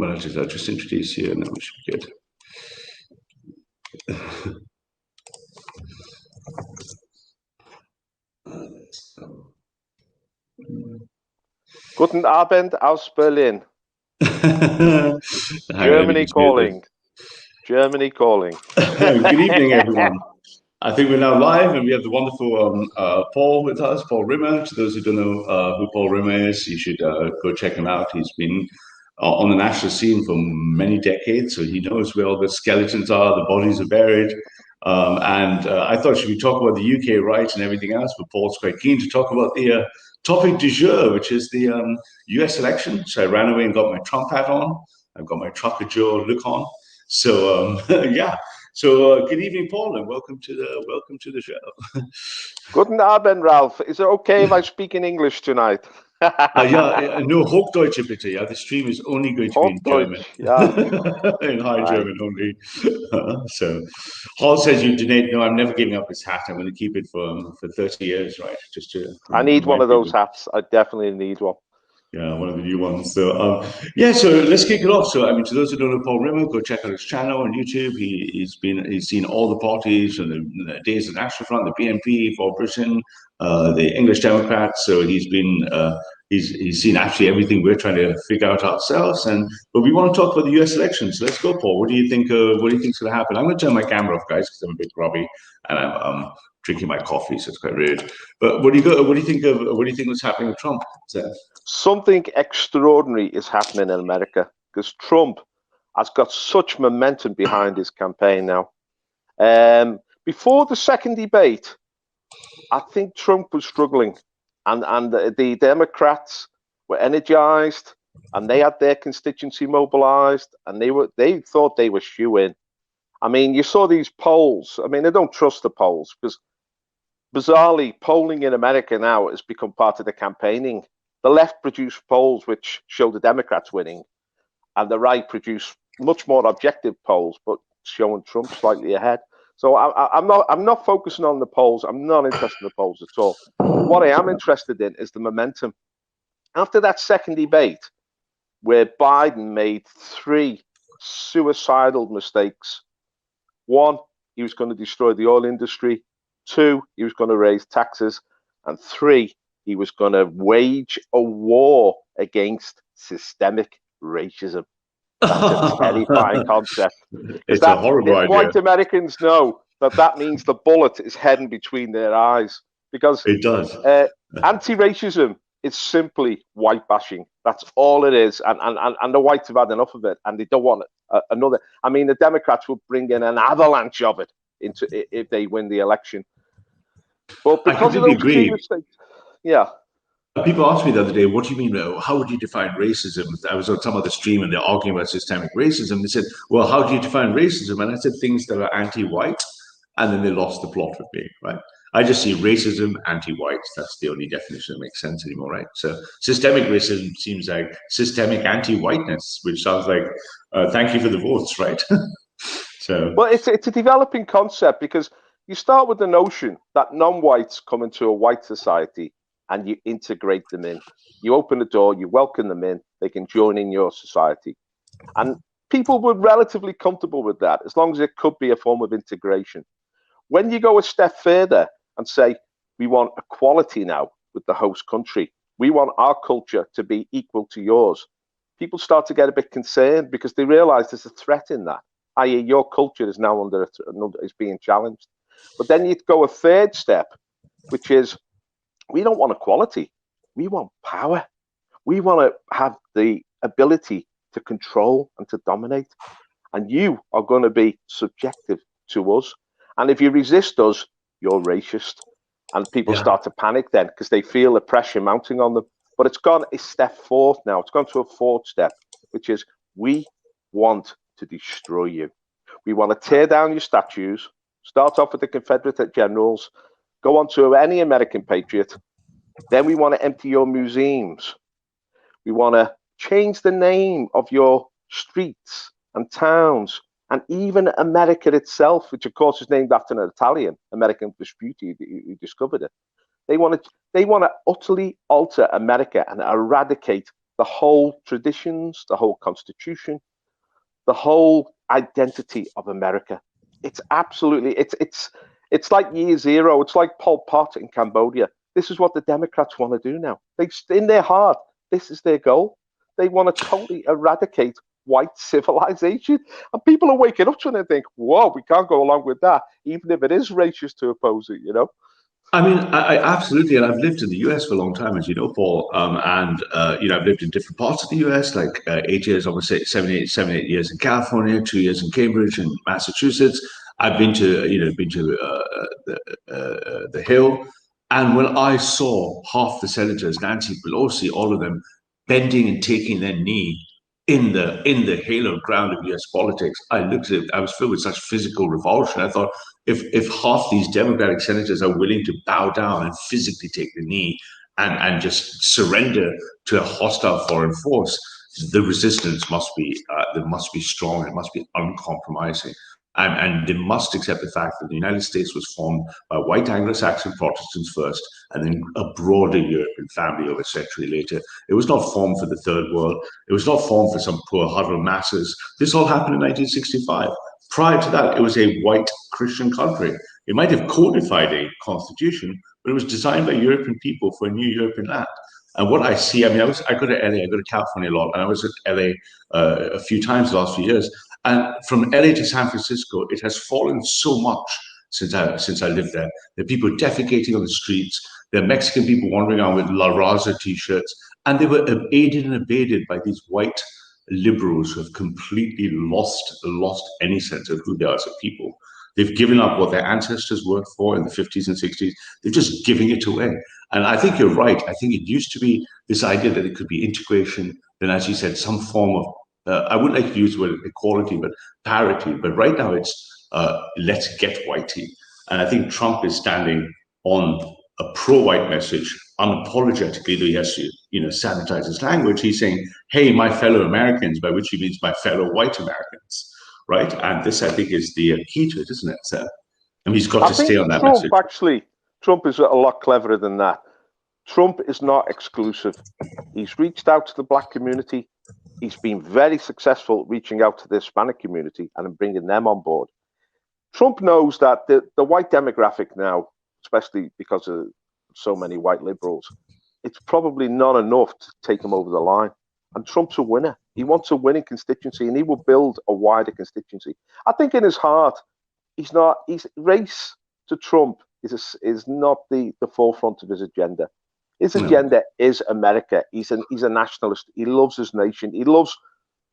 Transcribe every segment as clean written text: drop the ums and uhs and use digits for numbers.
Well, I'll just introduce you, and then we should be good. Guten Abend aus Berlin. Germany calling. Germany calling. Good evening, everyone. I think we're now live, and we have the wonderful Paul with us, Paul Rimmer. To those who don't know who Paul Rimmer is, you should go check him out. He's been on the national scene for many decades, so he knows where all the skeletons are, the bodies are buried. I thought should we talk about the UK right and everything else, but Paul's quite keen to talk about the topic du jour, which is the US election. So I ran away and got my Trump hat on. I've got my Trucker Joe look on. So yeah. So good evening, Paul, and welcome to the show. Guten Abend, Ralph. Is it okay if I speak in English tonight? No, Hochdeutsche bitte. Yeah, the stream is only going to be in German. Yeah. In high German only. So Hall says you donate. No, I'm never giving up this hat. I'm going to keep it for 30 years, right? Just to. I need one of those hats. I definitely need one. Yeah, one of the new ones. So yeah, so let's kick it off. So I mean, to those who don't know Paul Rimmer, go check out his channel on YouTube. He's seen all the parties and the Days of the National Front, the BNP for Britain, the English Democrats. So he's been he's seen actually everything we're trying to figure out ourselves. But we want to talk about the U.S. elections. So let's go, Paul. What do you think? What do you think's going to happen? I'm going to turn my camera off, guys, because I'm a bit groggy and I'm drinking my coffee, so it's quite rude. But what do you think was happening with Trump? Something extraordinary is happening in America because Trump has got such momentum behind his campaign now. Before the second debate, I think Trump was struggling, and the Democrats were energized, and they had their constituency mobilized, and they thought they were shoo-in. I mean, you saw these polls. I mean, I don't trust the polls because, bizarrely, polling in America now has become part of the campaigning. The left produced polls which show the Democrats winning, and the right produced much more objective polls, but showing Trump slightly ahead. So I'm not focusing on the polls. I'm not interested in the polls at all. What I am interested in is the momentum. After that second debate, where Biden made 3 suicidal mistakes. 1, he was going to destroy the oil industry. 2, he was going to raise taxes. And 3, he was going to wage a war against systemic racism. That's a terrifying concept. It's a horrible idea. White Americans know that means the bullet is heading between their eyes, because it does. Anti-racism is simply white bashing. That's all it is, and the whites have had enough of it, and they don't want another. I mean, the Democrats will bring in an avalanche of it if they win the election. But because of those 3 mistakes, yeah. People asked me the other day, what do you mean, how would you define racism? I was on some other stream and they're arguing about systemic racism. They said, well, how do you define racism? And I said, things that are anti-white, and then they lost the plot with me, right? I just see racism, anti-white. That's the only definition that makes sense anymore, right? So systemic racism seems like systemic anti-whiteness, which sounds like, thank you for the votes, right? Well, it's a developing concept, because you start with the notion that non-whites come into a white society and you integrate them in. You open the door, you welcome them in, they can join in your society. And people were relatively comfortable with that, as long as it could be a form of integration. When you go a step further and say, we want equality now with the host country, we want our culture to be equal to yours, people start to get a bit concerned, because they realize there's a threat in that, i.e. your culture is now is being challenged. But then you go a third step, which is, we don't want equality. We want power. We want to have the ability to control and to dominate. And you are going to be subjective to us. And if you resist us, you're racist. And people start to panic then, because they feel the pressure mounting on them. But it's gone a step forth now. It's gone to a 4th step, which is, we want to destroy you. We want to tear down your statues, start off with the Confederate generals, go on to any American patriot. Then we want to empty your museums. We want to change the name of your streets and towns, and even America itself, which of course is named after an Italian, American Vespucci, who discovered it. They want to utterly alter America and eradicate the whole traditions, the whole constitution, the whole identity of America. It's absolutely, it's like year zero. It's like Pol Pot in Cambodia. This is what the Democrats want to do now. In their heart, this is their goal. They want to totally eradicate white civilization. And people are waking up to it and think, whoa, we can't go along with that, even if it is racist to oppose it, you know? I mean, I absolutely, and I've lived in the US for a long time, as you know, Paul. You know, I've lived in different parts of the US, like 8 years, almost 7, 8 years in California, 2 years in Cambridge and Massachusetts. I've been to, the Hill, and when I saw half the senators, Nancy Pelosi, all of them bending and taking their knee in the halo ground of US politics, I looked at it, I was filled with such physical revulsion. I thought, if half these Democratic senators are willing to bow down and physically take the knee and just surrender to a hostile foreign force, the resistance must be strong. It must be uncompromising. And they must accept the fact that the United States was formed by white Anglo-Saxon Protestants first, and then a broader European family over a century later. It was not formed for the third world. It was not formed for some poor huddled masses. This all happened in 1965. Prior to that, it was a white Christian country. It might have codified a constitution, but it was designed by European people for a new European land. And what I see, I mean, I go to LA, I go to California a lot, and I was at LA a few times the last few years. And from LA to San Francisco, it has fallen so much since I lived there. There are people defecating on the streets. There are Mexican people wandering around with La Raza t-shirts, and they were aided and abetted by these white liberals who have completely lost any sense of who they are as a people. They've given up what their ancestors worked for in the 50s and 60s. They're just giving it away. And I think you're right. I think it used to be this idea that it could be integration, then as you said, some form of, I wouldn't like to use the word equality, but parity. But right now it's let's get whitey. And I think Trump is standing on a pro-white message unapologetically, though he has to, sanitize his language. He's saying, hey, my fellow Americans, by which he means my fellow white Americans. Right, and this, I think, is the key to it, isn't it? And he's got to stay on that message. Actually, Trump is a lot cleverer than that. Trump is not exclusive. He's reached out to the black community. He's been very successful reaching out to the Hispanic community and bringing them on board. Trump knows that the white demographic now, especially because of so many white liberals, it's probably not enough to take him over the line. And Trump's a winner. He wants a winning constituency, and he will build a wider constituency. I think in his heart, his race to Trump is not the forefront of his agenda. His agenda is America. He's a nationalist. He loves his nation. He loves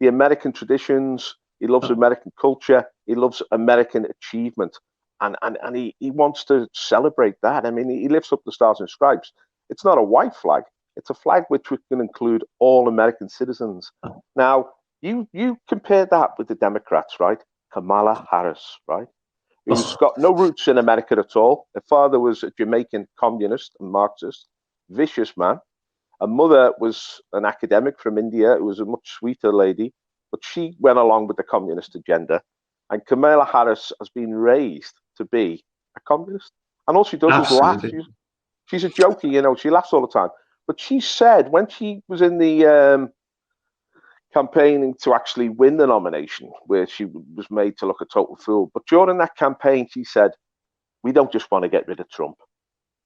the American traditions. He loves American culture. He loves American achievement, and he wants to celebrate that. I mean, he lifts up the Stars and Stripes. It's not a white flag. It's a flag which can include all American citizens. Now, you compare that with the Democrats, right? Kamala Harris, right? Who's got no roots in America at all. Her father was a Jamaican communist and Marxist, vicious man. Her mother was an academic from India who was a much sweeter lady, but she went along with the communist agenda. And Kamala Harris has been raised to be a communist. And all she does is laugh. She's a jokey, she laughs all the time. But she said when she was in the campaigning to actually win the nomination, where she was made to look a total fool. But during that campaign, she said, we don't just want to get rid of Trump.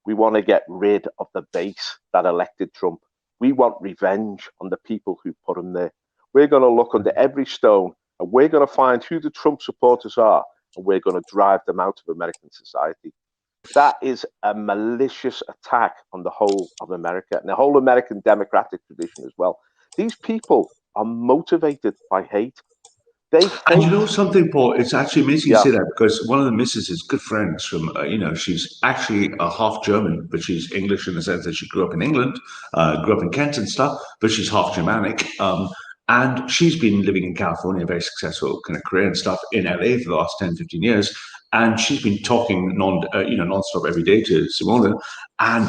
We want to get rid of the base that elected Trump. We want revenge on the people who put him there. We're going to look under every stone, and we're going to find who the Trump supporters are, and we're going to drive them out of American society. That is a malicious attack on the whole of America and the whole American democratic tradition as well. These people are motivated by hate. And you know something, Paul? It's actually amazing you say that, because one of the missus' good friends from, she's actually half German, but she's English in the sense that she grew up in England, grew up in Kent and stuff, but she's half Germanic. And she's been living in California, a very successful kind of career and stuff in LA for the last 10, 15 years. And she's been talking nonstop every day to Simona. And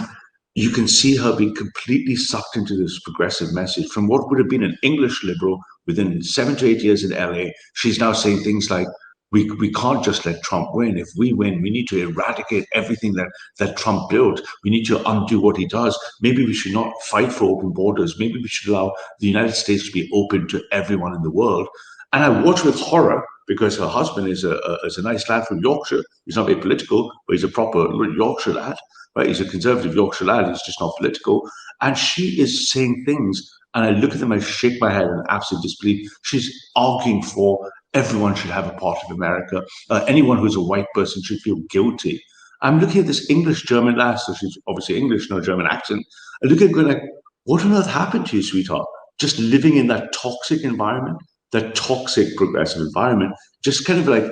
you can see her being completely sucked into this progressive message from what would have been an English liberal within 7 to 8 years in LA. She's now saying things like, we can't just let Trump win. If we win, we need to eradicate everything that Trump built. We need to undo what he does. Maybe we should not fight for open borders. Maybe we should allow the United States to be open to everyone in the world. And I watch with horror because her husband is a nice lad from Yorkshire. He's not very political, but he's a proper Yorkshire lad, right? He's a conservative Yorkshire lad. He's just not political. And she is saying things, and I look at them, I shake my head in absolute disbelief. She's arguing for everyone should have a part of America. Anyone who's a white person should feel guilty. I'm looking at this English-German lass, so she's obviously English, no German accent. I look at her going like, what on earth happened to you, sweetheart? Just living in that toxic environment, that toxic progressive environment, just kind of like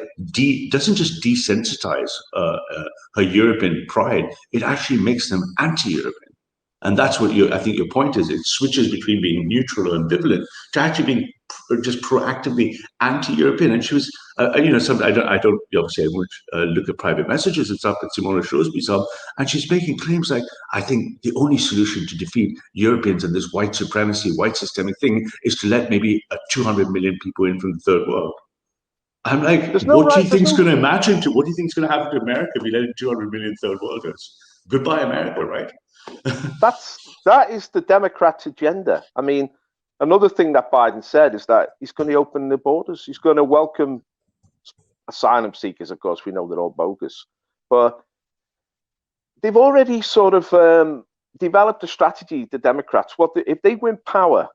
doesn't just desensitize her European pride, it actually makes them anti-European. And that's what I think your point is. It switches between being neutral or ambivalent to actually being just proactively anti-European. And she was, something I don't obviously I won't look at private messages and stuff, but Simona shows me some, and she's making claims like, I think the only solution to defeat Europeans and this white supremacy, white systemic thing is to let maybe 200 million people in from the third world. I'm like, what do you think is going to imagine to? What do you think is going to happen to America if we let in 200 million third worlders? Goodbye, America, right? that is the Democrats' agenda. I mean, another thing that Biden said is that he's going to open the borders. He's going to welcome asylum seekers. Of course, we know they're all bogus, but they've already sort of developed a strategy. The Democrats, if they win power,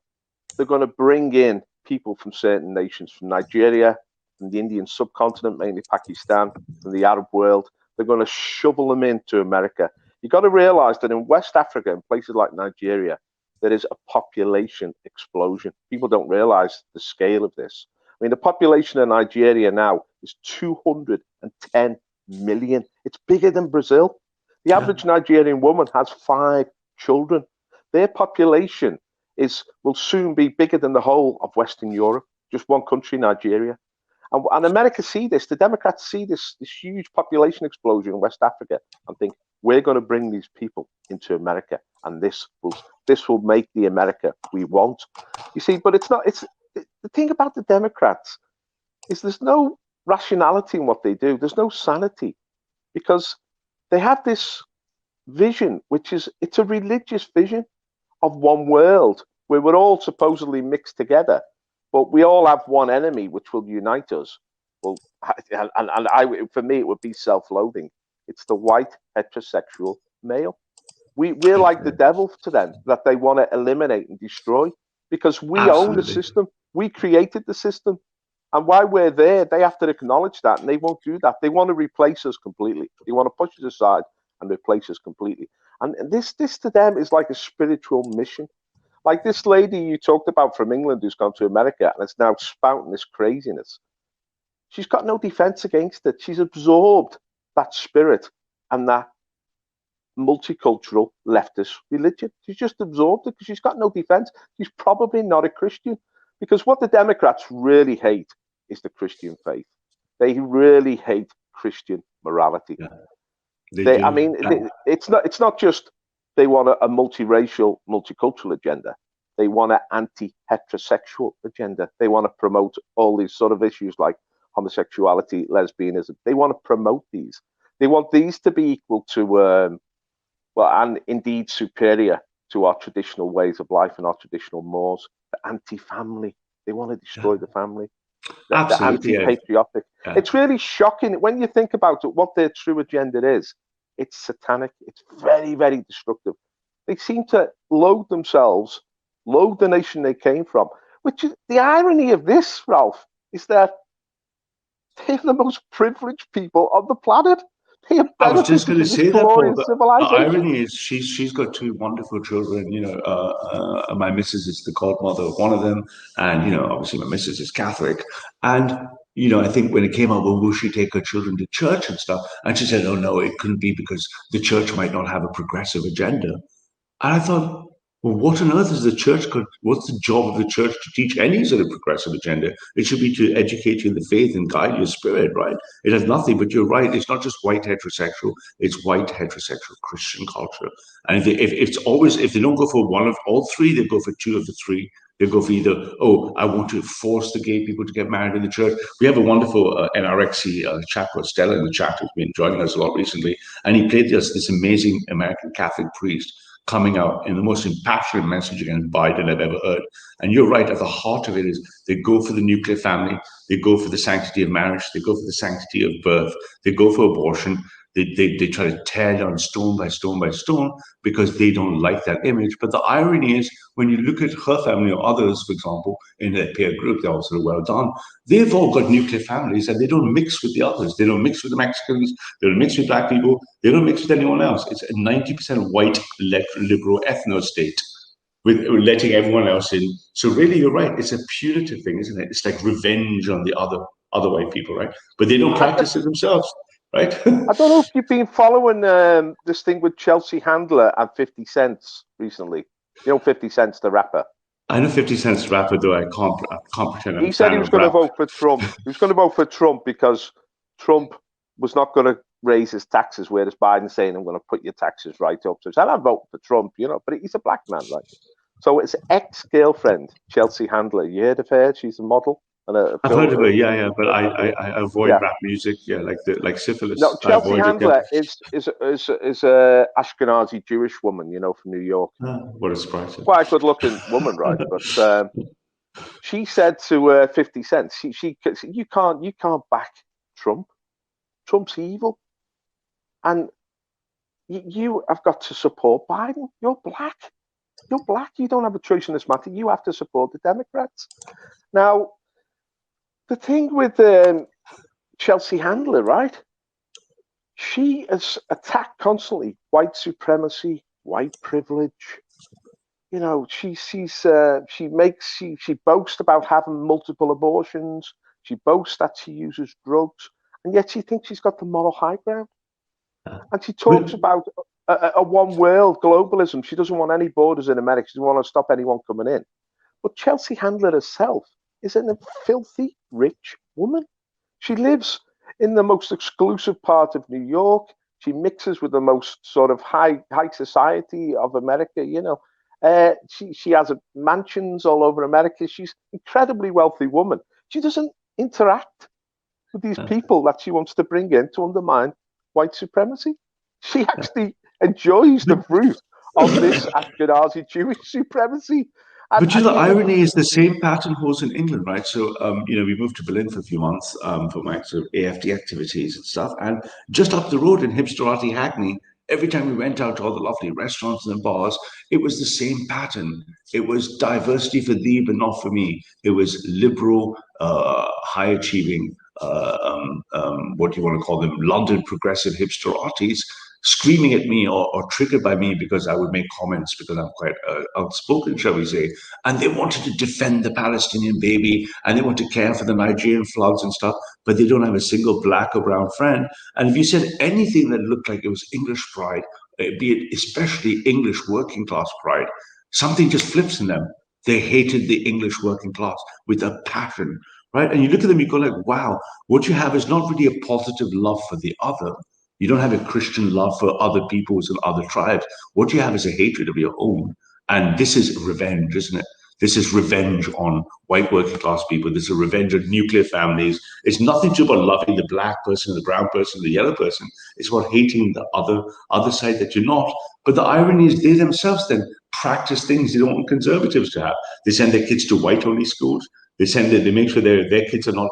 they're going to bring in people from certain nations, from Nigeria, from the Indian subcontinent, mainly Pakistan, from the Arab world. They're going to shovel them into America. You've got to realize that in West Africa, in places like Nigeria, there is a population explosion. People don't realize the scale of this. I mean, the population of Nigeria now is 210 million. It's bigger than Brazil. The average Nigerian woman has 5 children. Their population will soon be bigger than the whole of Western Europe, just one country, Nigeria. And America see this. The Democrats see this huge population explosion in West Africa and think, we're going to bring these people into America, and this will make the America we want. You see, but it's not. It's the thing about the Democrats is there's no rationality in what they do. There's no sanity, because they have this vision, which is it's a religious vision of one world where we're all supposedly mixed together, but we all have one enemy which will unite us. Well, for me, it would be self-loathing. It's the white heterosexual male. We're like the devil to them, that they want to eliminate and destroy, because we own the system. We created the system. And while we're there, they have to acknowledge that, and they won't do that. They want to replace us completely. They want to push us aside and replace us completely. And this to them is like a spiritual mission. Like this lady you talked about from England who's gone to America and is now spouting this craziness. She's got no defense against it. She's absorbed that spirit and that multicultural leftist religion. She's just absorbed it because she's got no defense. She's probably not a Christian, because what the Democrats really hate is the Christian faith. They really hate Christian morality. Yeah. It's not just they want a multiracial, multicultural agenda. They want an anti-heterosexual agenda. They want to promote all these sort of issues like homosexuality, lesbianism. They want to promote these. They want these to be equal to, and indeed superior to our traditional ways of life and our traditional mores. The anti-family. They want to destroy the family. The anti-patriotic. Yeah. It's really shocking when you think about it, what their true agenda is. It's satanic. It's very, very destructive. They seem to loathe themselves, loathe the nation they came from. Which is the irony of this, Ralph, is that they're the most privileged people on the planet. I was just going to say that, Paul. The irony is she's got 2 wonderful children. My missus is the godmother of one of them, and obviously my missus is Catholic. And I think when it came out, well, will she take her children to church and stuff? And she said, oh no, it couldn't be because the church might not have a progressive agenda. And I thought, well, what on earth is the church? What's the job of the church to teach any sort of progressive agenda? It should be to educate you in the faith and guide your spirit, right? It has nothing, but you're right. It's not just white heterosexual. It's white heterosexual Christian culture. And if they don't go for one of all 3, they go for 2 of the 3. They go for either, oh, I want to force the gay people to get married in the church. We have a wonderful NRXy chap called Stella in the chat who's been joining us a lot recently, and he played this amazing American Catholic priest coming out in the most impassioned message against Biden I've ever heard. And you're right, at the heart of it is they go for the nuclear family, they go for the sanctity of marriage, they go for the sanctity of birth, they go for abortion. They try to tear down stone by stone by stone because they don't like that image. But the irony is, when you look at her family or others, for example, in their peer group, they're also well done. They've all got nuclear families and they don't mix with the others. They don't mix with the Mexicans. They don't mix with black people. They don't mix with anyone else. It's a 90% white liberal ethno state with letting everyone else in. So really, you're right. It's a punitive thing, isn't it? It's like revenge on the other white people, right? But they don't practice it themselves. Right? I don't know if you've been following this thing with Chelsea Handler and 50 Cent recently. You know 50 Cent's the rapper. I know 50 Cent's the rapper, though I can't pretend. He said he was going to vote for Trump. He was going to vote for Trump because Trump was not going to raise his taxes, whereas Biden's saying, I'm going to put your taxes right up. So he said, I'd vote for Trump, you know, but he's a black man, right? So his ex-girlfriend, Chelsea Handler, you heard of her? She's a model. I've heard of it, yeah, but I avoid rap music, like syphilis. No, Chelsea Handler is a Ashkenazi Jewish woman, you know, from New York. What a surprise! Quite a good-looking woman, right? But she said to 50 Cent, you can't back Trump. Trump's evil, and you have got to support Biden. You're black. You're black. You don't have a choice in this matter. You have to support the Democrats. Now, the thing with Chelsea Handler, right? She has attacked constantly white supremacy, white privilege. You know, she boasts about having multiple abortions. She boasts that she uses drugs, and yet she thinks she's got the moral high ground. And she talks about a one world globalism. She doesn't want any borders in America. She doesn't want to stop anyone coming in. But Chelsea Handler herself is a filthy rich woman. She lives in the most exclusive part of New York. She mixes with the most sort of high society of America, you know. She has mansions all over America. She's an incredibly wealthy woman. She doesn't interact with these people that she wants to bring in to undermine white supremacy. She actually enjoys the fruit of this Ashkenazi Jewish supremacy. But the irony is the same pattern holds in England, right? So, we moved to Berlin for a few months for my sort of AFD activities and stuff. And just up the road in hipsterati Hackney, every time we went out to all the lovely restaurants and bars, it was the same pattern. It was diversity for thee, but not for me. It was liberal, high achieving, what do you want to call them? London progressive hipsteratis screaming at me or triggered by me because I would make comments because I'm quite outspoken, shall we say. And they wanted to defend the Palestinian baby and they want to care for the Nigerian floods and stuff, but they don't have a single black or brown friend. And if you said anything that looked like it was English pride, be it especially English working class pride, something just flips in them. They hated the English working class with a passion, right? And you look at them, you go like, wow, what you have is not really a positive love for the other. You don't have a Christian love for other peoples and other tribes. What you have is a hatred of your own. And this is revenge, isn't it? This is revenge on white working class people. This is a revenge on nuclear families. It's nothing to do about loving the black person, the brown person, the yellow person. It's about hating the other side that you're not. But the irony is they themselves then practice things they don't want conservatives to have. They send their kids to white-only schools. They make sure their kids are not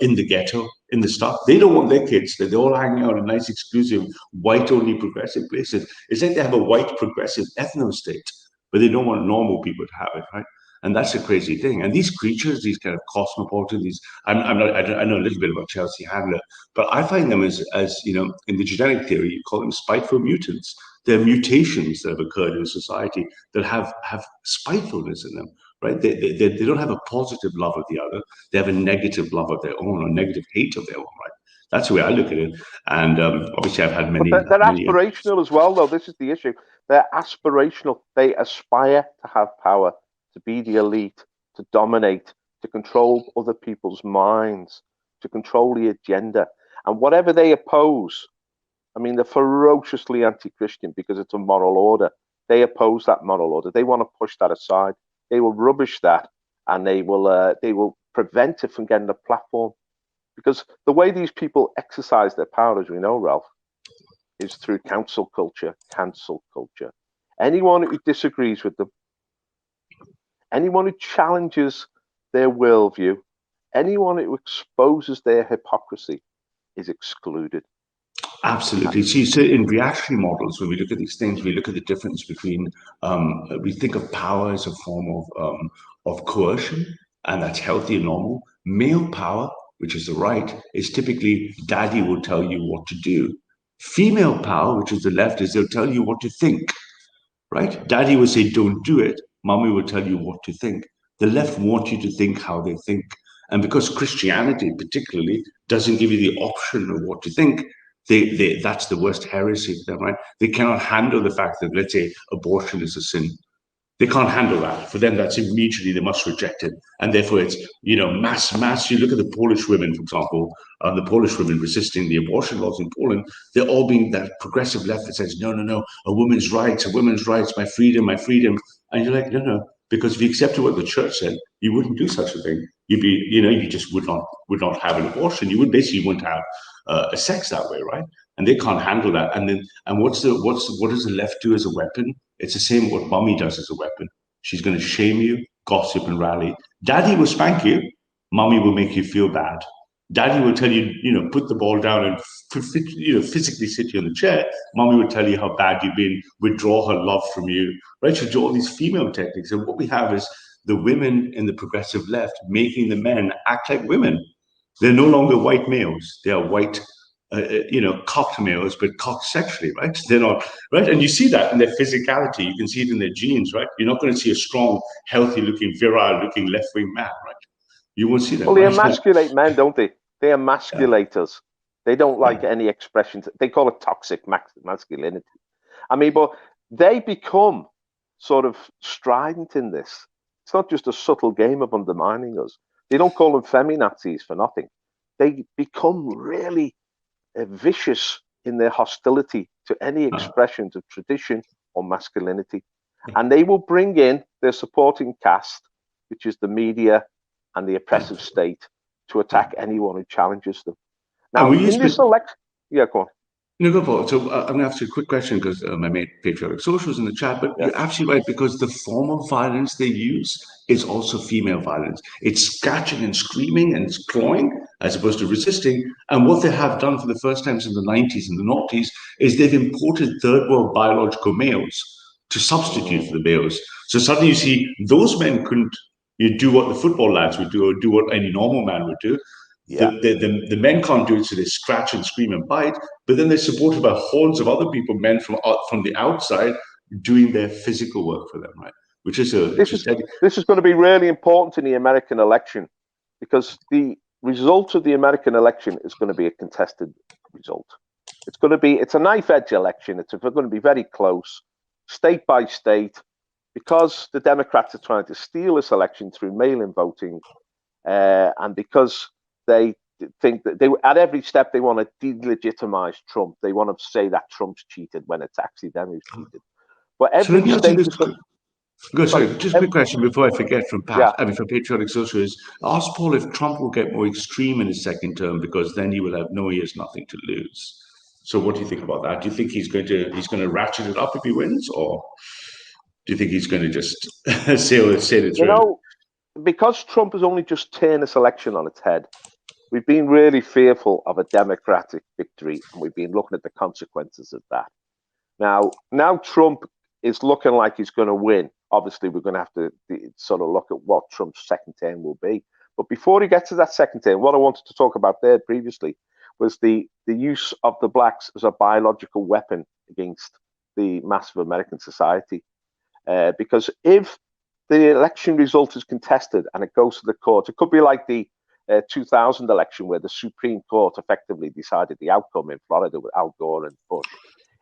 in the ghetto, in the stuff. They don't want their kids. They're all hanging out in nice, exclusive, white-only progressive places. It's like they have a white progressive ethno state, but they don't want normal people to have it, right? And that's a crazy thing. And these creatures, these kind of cosmopolitans, I know a little bit about Chelsea Handler, but I find them as in the genetic theory, you call them spiteful mutants. They're mutations that have occurred in society that have spitefulness in them. Right? They don't have a positive love of the other. They have a negative love of their own or negative hate of their own, right? That's the way I look at it. And obviously I've had many... But they're aspirational as well, though. This is the issue. They're aspirational. They aspire to have power, to be the elite, to dominate, to control other people's minds, to control the agenda. And whatever they oppose, I mean, they're ferociously anti-Christian because it's a moral order. They oppose that moral order. They want to push that aside. they will rubbish that, and they will prevent it from getting a platform. Because the way these people exercise their power, as we know, Ralph, is through cancel culture. Anyone who disagrees with them, anyone who challenges their worldview, anyone who exposes their hypocrisy is excluded. Absolutely. See, so in reactionary models, when we look at these things, we look at the difference between, we think of power as a form of coercion, and that's healthy and normal. Male power, which is the right, is typically daddy will tell you what to do. Female power, which is the left, is they'll tell you what to think, right? Daddy will say, don't do it. Mommy will tell you what to think. The left want you to think how they think. And because Christianity particularly doesn't give you the option of what to think, that's the worst heresy for them, right? They cannot handle the fact that, let's say, abortion is a sin. They can't handle that. For them, that's immediately, they must reject it. And therefore, it's, mass. You look at the Polish women, for example, the Polish women resisting the abortion laws in Poland, they're all being that progressive left that says, no, a woman's rights, my freedom. And you're like, no, because if you accepted what the church said, you wouldn't do such a thing. You'd be, you just would not have an abortion. You wouldn't have a sex that way, right? And they can't handle that. And what does the left do as a weapon? It's the same what mommy does as a weapon. She's going to shame you, gossip, and rally. Daddy will spank you. Mommy will make you feel bad. Daddy will tell you, put the ball down and physically sit you in the chair. Mommy will tell you how bad you've been, withdraw her love from you. Right? She'll do all these female techniques. And what we have is the women in the progressive left making the men act like women. They're no longer white males. They are white cocked males, but cocked sexually, right? They're not, right? And you see that in their physicality. You can see it in their genes, right? You're not going to see a strong, healthy-looking, virile-looking left-wing man, right? You won't see that. Well, they emasculate men, don't they? They emasculate us. They don't like any expressions. They call it toxic masculinity. I mean, but they become sort of strident in this. It's not just a subtle game of undermining us. They don't call them feminazis for nothing. They become really vicious in their hostility to any expressions of tradition or masculinity. And they will bring in their supporting cast, which is the media and the oppressive state, to attack anyone who challenges them. Now, in this election... Yeah, go on. No, go for it. So I'm going to ask you a quick question because my mate Patriotic Social is in the chat, but you're absolutely right, because the form of violence they use is also female violence. It's scratching and screaming and it's clawing as opposed to resisting. And what they have done for the first time since the 90s and the noughties is they've imported third world biological males to substitute for the males. So suddenly you see those men couldn't do what the football lads would do or do what any normal man would do. Yeah. The men can't do it, so they scratch and scream and bite, but then they're supported by hordes of other people, men from the outside, doing their physical work for them, right? Which is this is going to be really important in the American election, because the result of the American election is going to be a contested result. It's a knife edge election. It's going to be very close, state by state, because the Democrats are trying to steal this election through mail-in voting, and because they think that at every step they want to delegitimize Trump. They want to say that Trump's cheated when it's actually them who's cheated. But every state is just a quick question before I forget from Pat. I mean, from Patriotic Social is, ask Paul if Trump will get more extreme in his second term, because then he will have nothing to lose. So what do you think about that? Do you think he's going to ratchet it up if he wins, or do you think he's going to just sail it through? Because Trump has only just turned this election on its head, we've been really fearful of a Democratic victory, and we've been looking at the consequences of that. Now Trump is looking like he's going to win. Obviously, we're going to have to sort of look at what Trump's second term will be. But before he gets to that second term, what I wanted to talk about there previously was the use of the blacks as a biological weapon against the mass of American society. Because if the election result is contested and it goes to the court, it could be like the 2000 election where the Supreme Court effectively decided the outcome in Florida with Al Gore and Bush.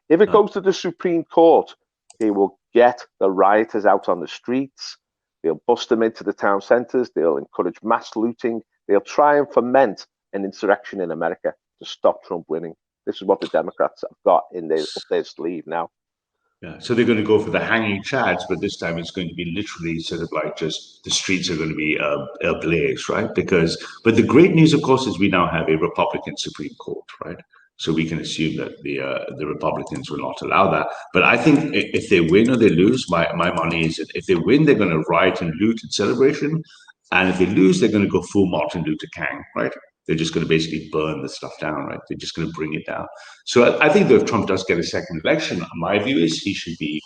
If it goes to the Supreme Court, they will get the rioters out on the streets. They'll bust them into the town centers. They'll encourage mass looting. They'll try and foment an insurrection in America to stop Trump winning. This is what the Democrats have got up their sleeve now. Yeah, so they're going to go for the hanging chads, but this time it's going to be literally sort of like just the streets are going to be ablaze, right? But the great news, of course, is we now have a Republican Supreme Court, right? So we can assume that the Republicans will not allow that. But I think if they win or they lose, my money is that if they win, they're going to riot and loot in celebration, and if they lose, they're going to go full Martin Luther King, right? They're just going to basically burn the stuff down, right? They're just going to bring it down. So I think that if Trump does get a second election, my view is he should be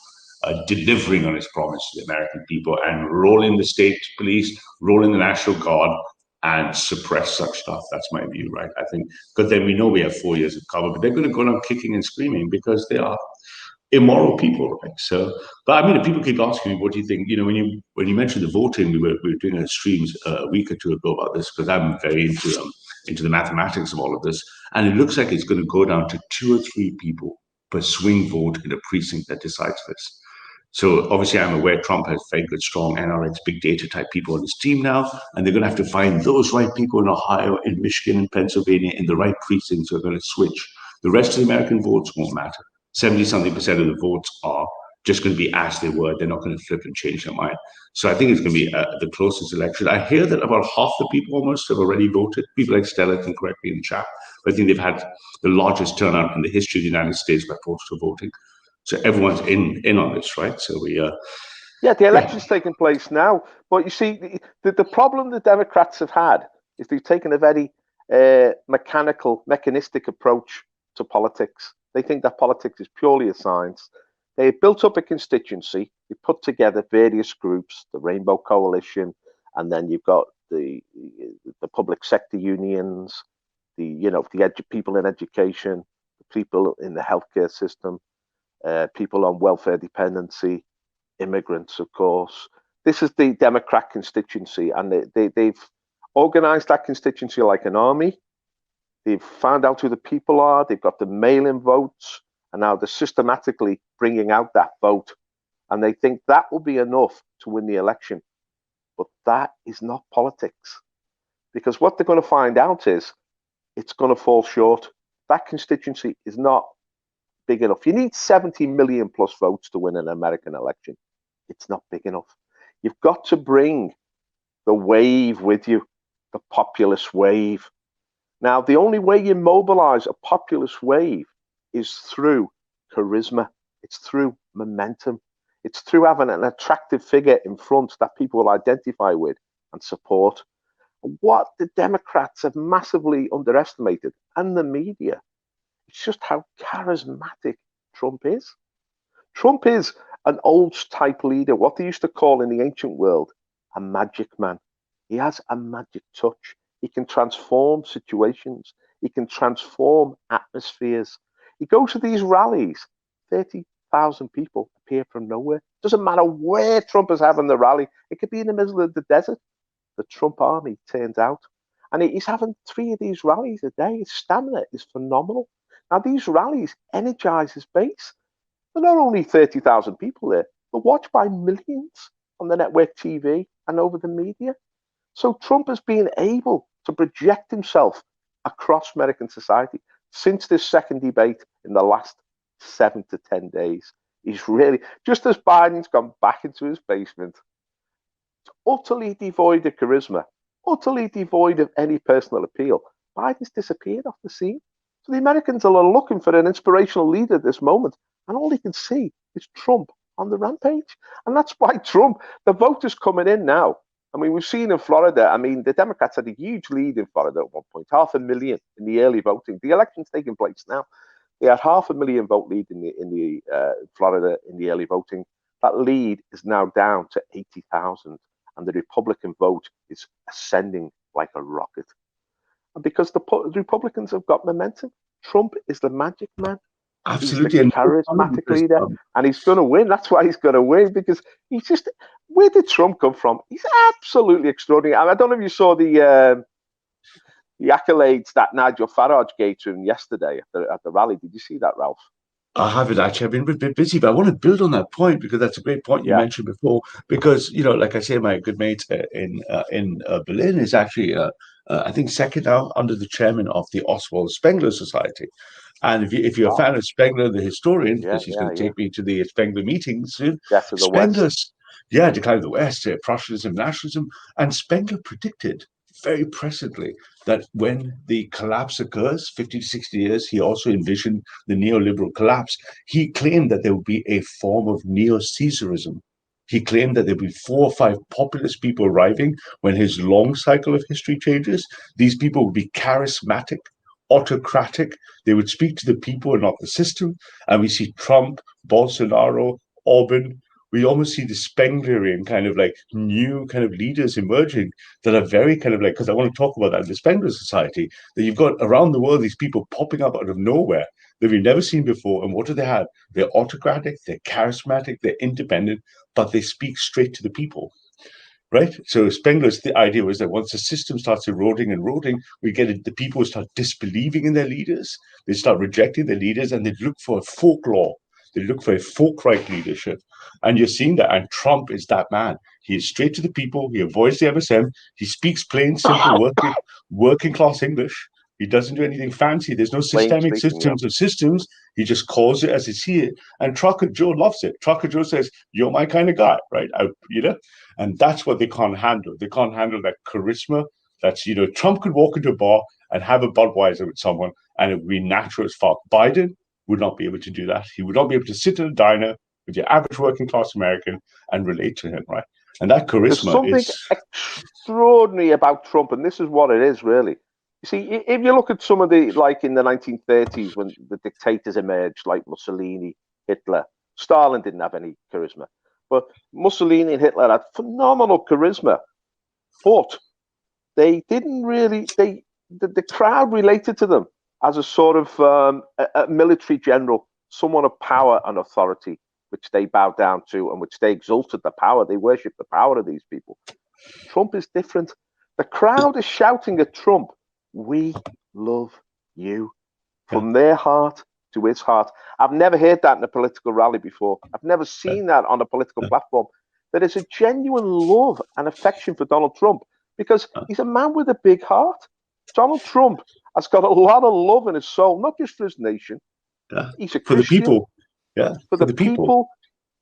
delivering on his promise to the American people and roll in the state police, roll in the National Guard, and suppress such stuff. That's my view, right? I think, because then we know we have 4 years of cover, but they're going to go on kicking and screaming because they are immoral people, right? So, but I mean, people keep asking me, what do you think? You know, when you mentioned the voting, we were doing a streams a week or two ago about this, because I'm very into the mathematics of all of this, and it looks like it's going to go down to 2 or 3 people per swing vote in a precinct that decides this. So obviously, I'm aware Trump has very good, strong NRX, big data type people on his team now, and they're going to have to find those right people in Ohio, in Michigan, in Pennsylvania, in the right precincts who are going to switch. The rest of the American votes won't matter. 70-something% of the votes are just going to be as they were. They're not going to flip and change their mind. So I think it's going to be the closest election. I hear that about half the people almost have already voted. People like Stella can correct me in the chat, but I think they've had the largest turnout in the history of the United States by postal voting. So everyone's in on this, right? So yeah, the election's taking place now. But you see, the problem the Democrats have had is they've taken a very mechanistic approach to politics. They think that politics is purely a science. They built up a constituency. They put together various groups, the Rainbow Coalition, and then you've got the public sector unions, the people in education, the people in the healthcare system, people on welfare dependency, immigrants, of course. This is the Democrat constituency, and they've organized that constituency like an army. They've found out who the people are. They've got the mail-in votes, and now they're systematically bringing out that vote. And they think that will be enough to win the election. But that is not politics, because what they're going to find out is it's going to fall short. That constituency is not big enough. You need 70 million plus votes to win an American election. It's not big enough. You've got to bring the wave with you, the populist wave. Now, the only way you mobilize a populist wave is through charisma. It's through momentum. It's through having an attractive figure in front that people will identify with and support. What the Democrats have massively underestimated, and the media, it's just how charismatic Trump is. Trump is an old type leader, what they used to call in the ancient world a magic man. He has a magic touch. He can transform situations. He can transform atmospheres. He goes to these rallies, 30,000 people appear from nowhere. Doesn't matter where Trump is having the rally. It could be in the middle of the desert. The Trump army turns out. And he's having 3 of these rallies a day. His stamina is phenomenal. Now, these rallies energize his base. There are not only 30,000 people there, they're watched by millions on the network TV and over the media. So Trump has been able to project himself across American society since this second debate in the last 7 to 10 days. He's really, just as Biden's gone back into his basement, utterly devoid of charisma, utterly devoid of any personal appeal, Biden's disappeared off the scene. So the Americans are looking for an inspirational leader at this moment, and all they can see is Trump on the rampage. And that's why Trump, the voters coming in now. I mean, we've seen in Florida, I mean, the Democrats had a huge lead in Florida at one point, 500,000 in the early voting. The election's taking place now. They had 500,000 vote lead in Florida in the early voting. That lead is now down to 80,000, and the Republican vote is ascending like a rocket. And because the Republicans have got momentum, Trump is the magic man. Absolutely. He's the charismatic leader, and he's going to win. That's why he's going to win, because he's just, where did Trump come from? He's absolutely extraordinary. I don't know if you saw the accolades that Nigel Farage gave to him yesterday at the rally. Did you see that, Ralph? I haven't actually. I've been a bit busy, but I want to build on that point, because that's a great point you mentioned before. Because, you know, like I say, my good mate in Berlin is actually, I think, second now under the chairman of the Oswald Spengler Society. And if you're a fan of Spengler, the historian, because he's going to take me to the Spengler meetings soon, to the West. Decline of the West, Prussianism, nationalism, and Spengler predicted very presciently that when the collapse occurs, 50 to 60 years, he also envisioned the neoliberal collapse. He claimed that there would be a form of neo-Caesarism. He claimed that there'd be 4 or 5 populist people arriving when his long cycle of history changes. These people would be charismatic, autocratic. They would speak to the people and not the system. And we see Trump, Bolsonaro, Orban. We almost see the Spenglerian kind of like new kind of leaders emerging that are very kind of like, because I want to talk about that in the Spengler Society, that you've got around the world, these people popping up out of nowhere that we've never seen before. And what do they have? They're autocratic, they're charismatic, they're independent, but they speak straight to the people. Right? So Spengler's the idea was that once the system starts eroding and eroding, we get it, the people start disbelieving in their leaders, they start rejecting their leaders, and they look for a folklore. They look for a folk-right leadership. And you're seeing that, and Trump is that man. He is straight to the people, he avoids the MSM, he speaks plain, simple, working class English. He doesn't do anything fancy. There's no systemic systems or systems. He just calls it as he sees it. And Trucker Joe loves it. Trucker Joe says, "You're my kind of guy," right? And that's what they can't handle. They can't handle that charisma. That's, Trump could walk into a bar and have a Budweiser with someone, and it would be natural as fuck. Biden would not be able to do that. He would not be able to sit in a diner with your average working class American and relate to him, right? And that charisma There's something extraordinary about Trump, and this is what it is, really. You see, if you look at some of the, like in the 1930s, when the dictators emerged, like Mussolini, Hitler, Stalin didn't have any charisma, but Mussolini and Hitler had phenomenal charisma, but they didn't really, the crowd related to them as a sort of a military general, someone of power and authority, which they bowed down to and which they exalted the power. They worshipped the power of these people. Trump is different. The crowd is shouting at Trump, "We love you," from their heart to his heart. I've never heard that in a political rally before. I've never seen that on a political platform. There is a genuine love and affection for Donald Trump because he's a man with a big heart. Donald Trump has got a lot of love in his soul, not just for his nation. He's a Christian. For the people. Yeah. For the people.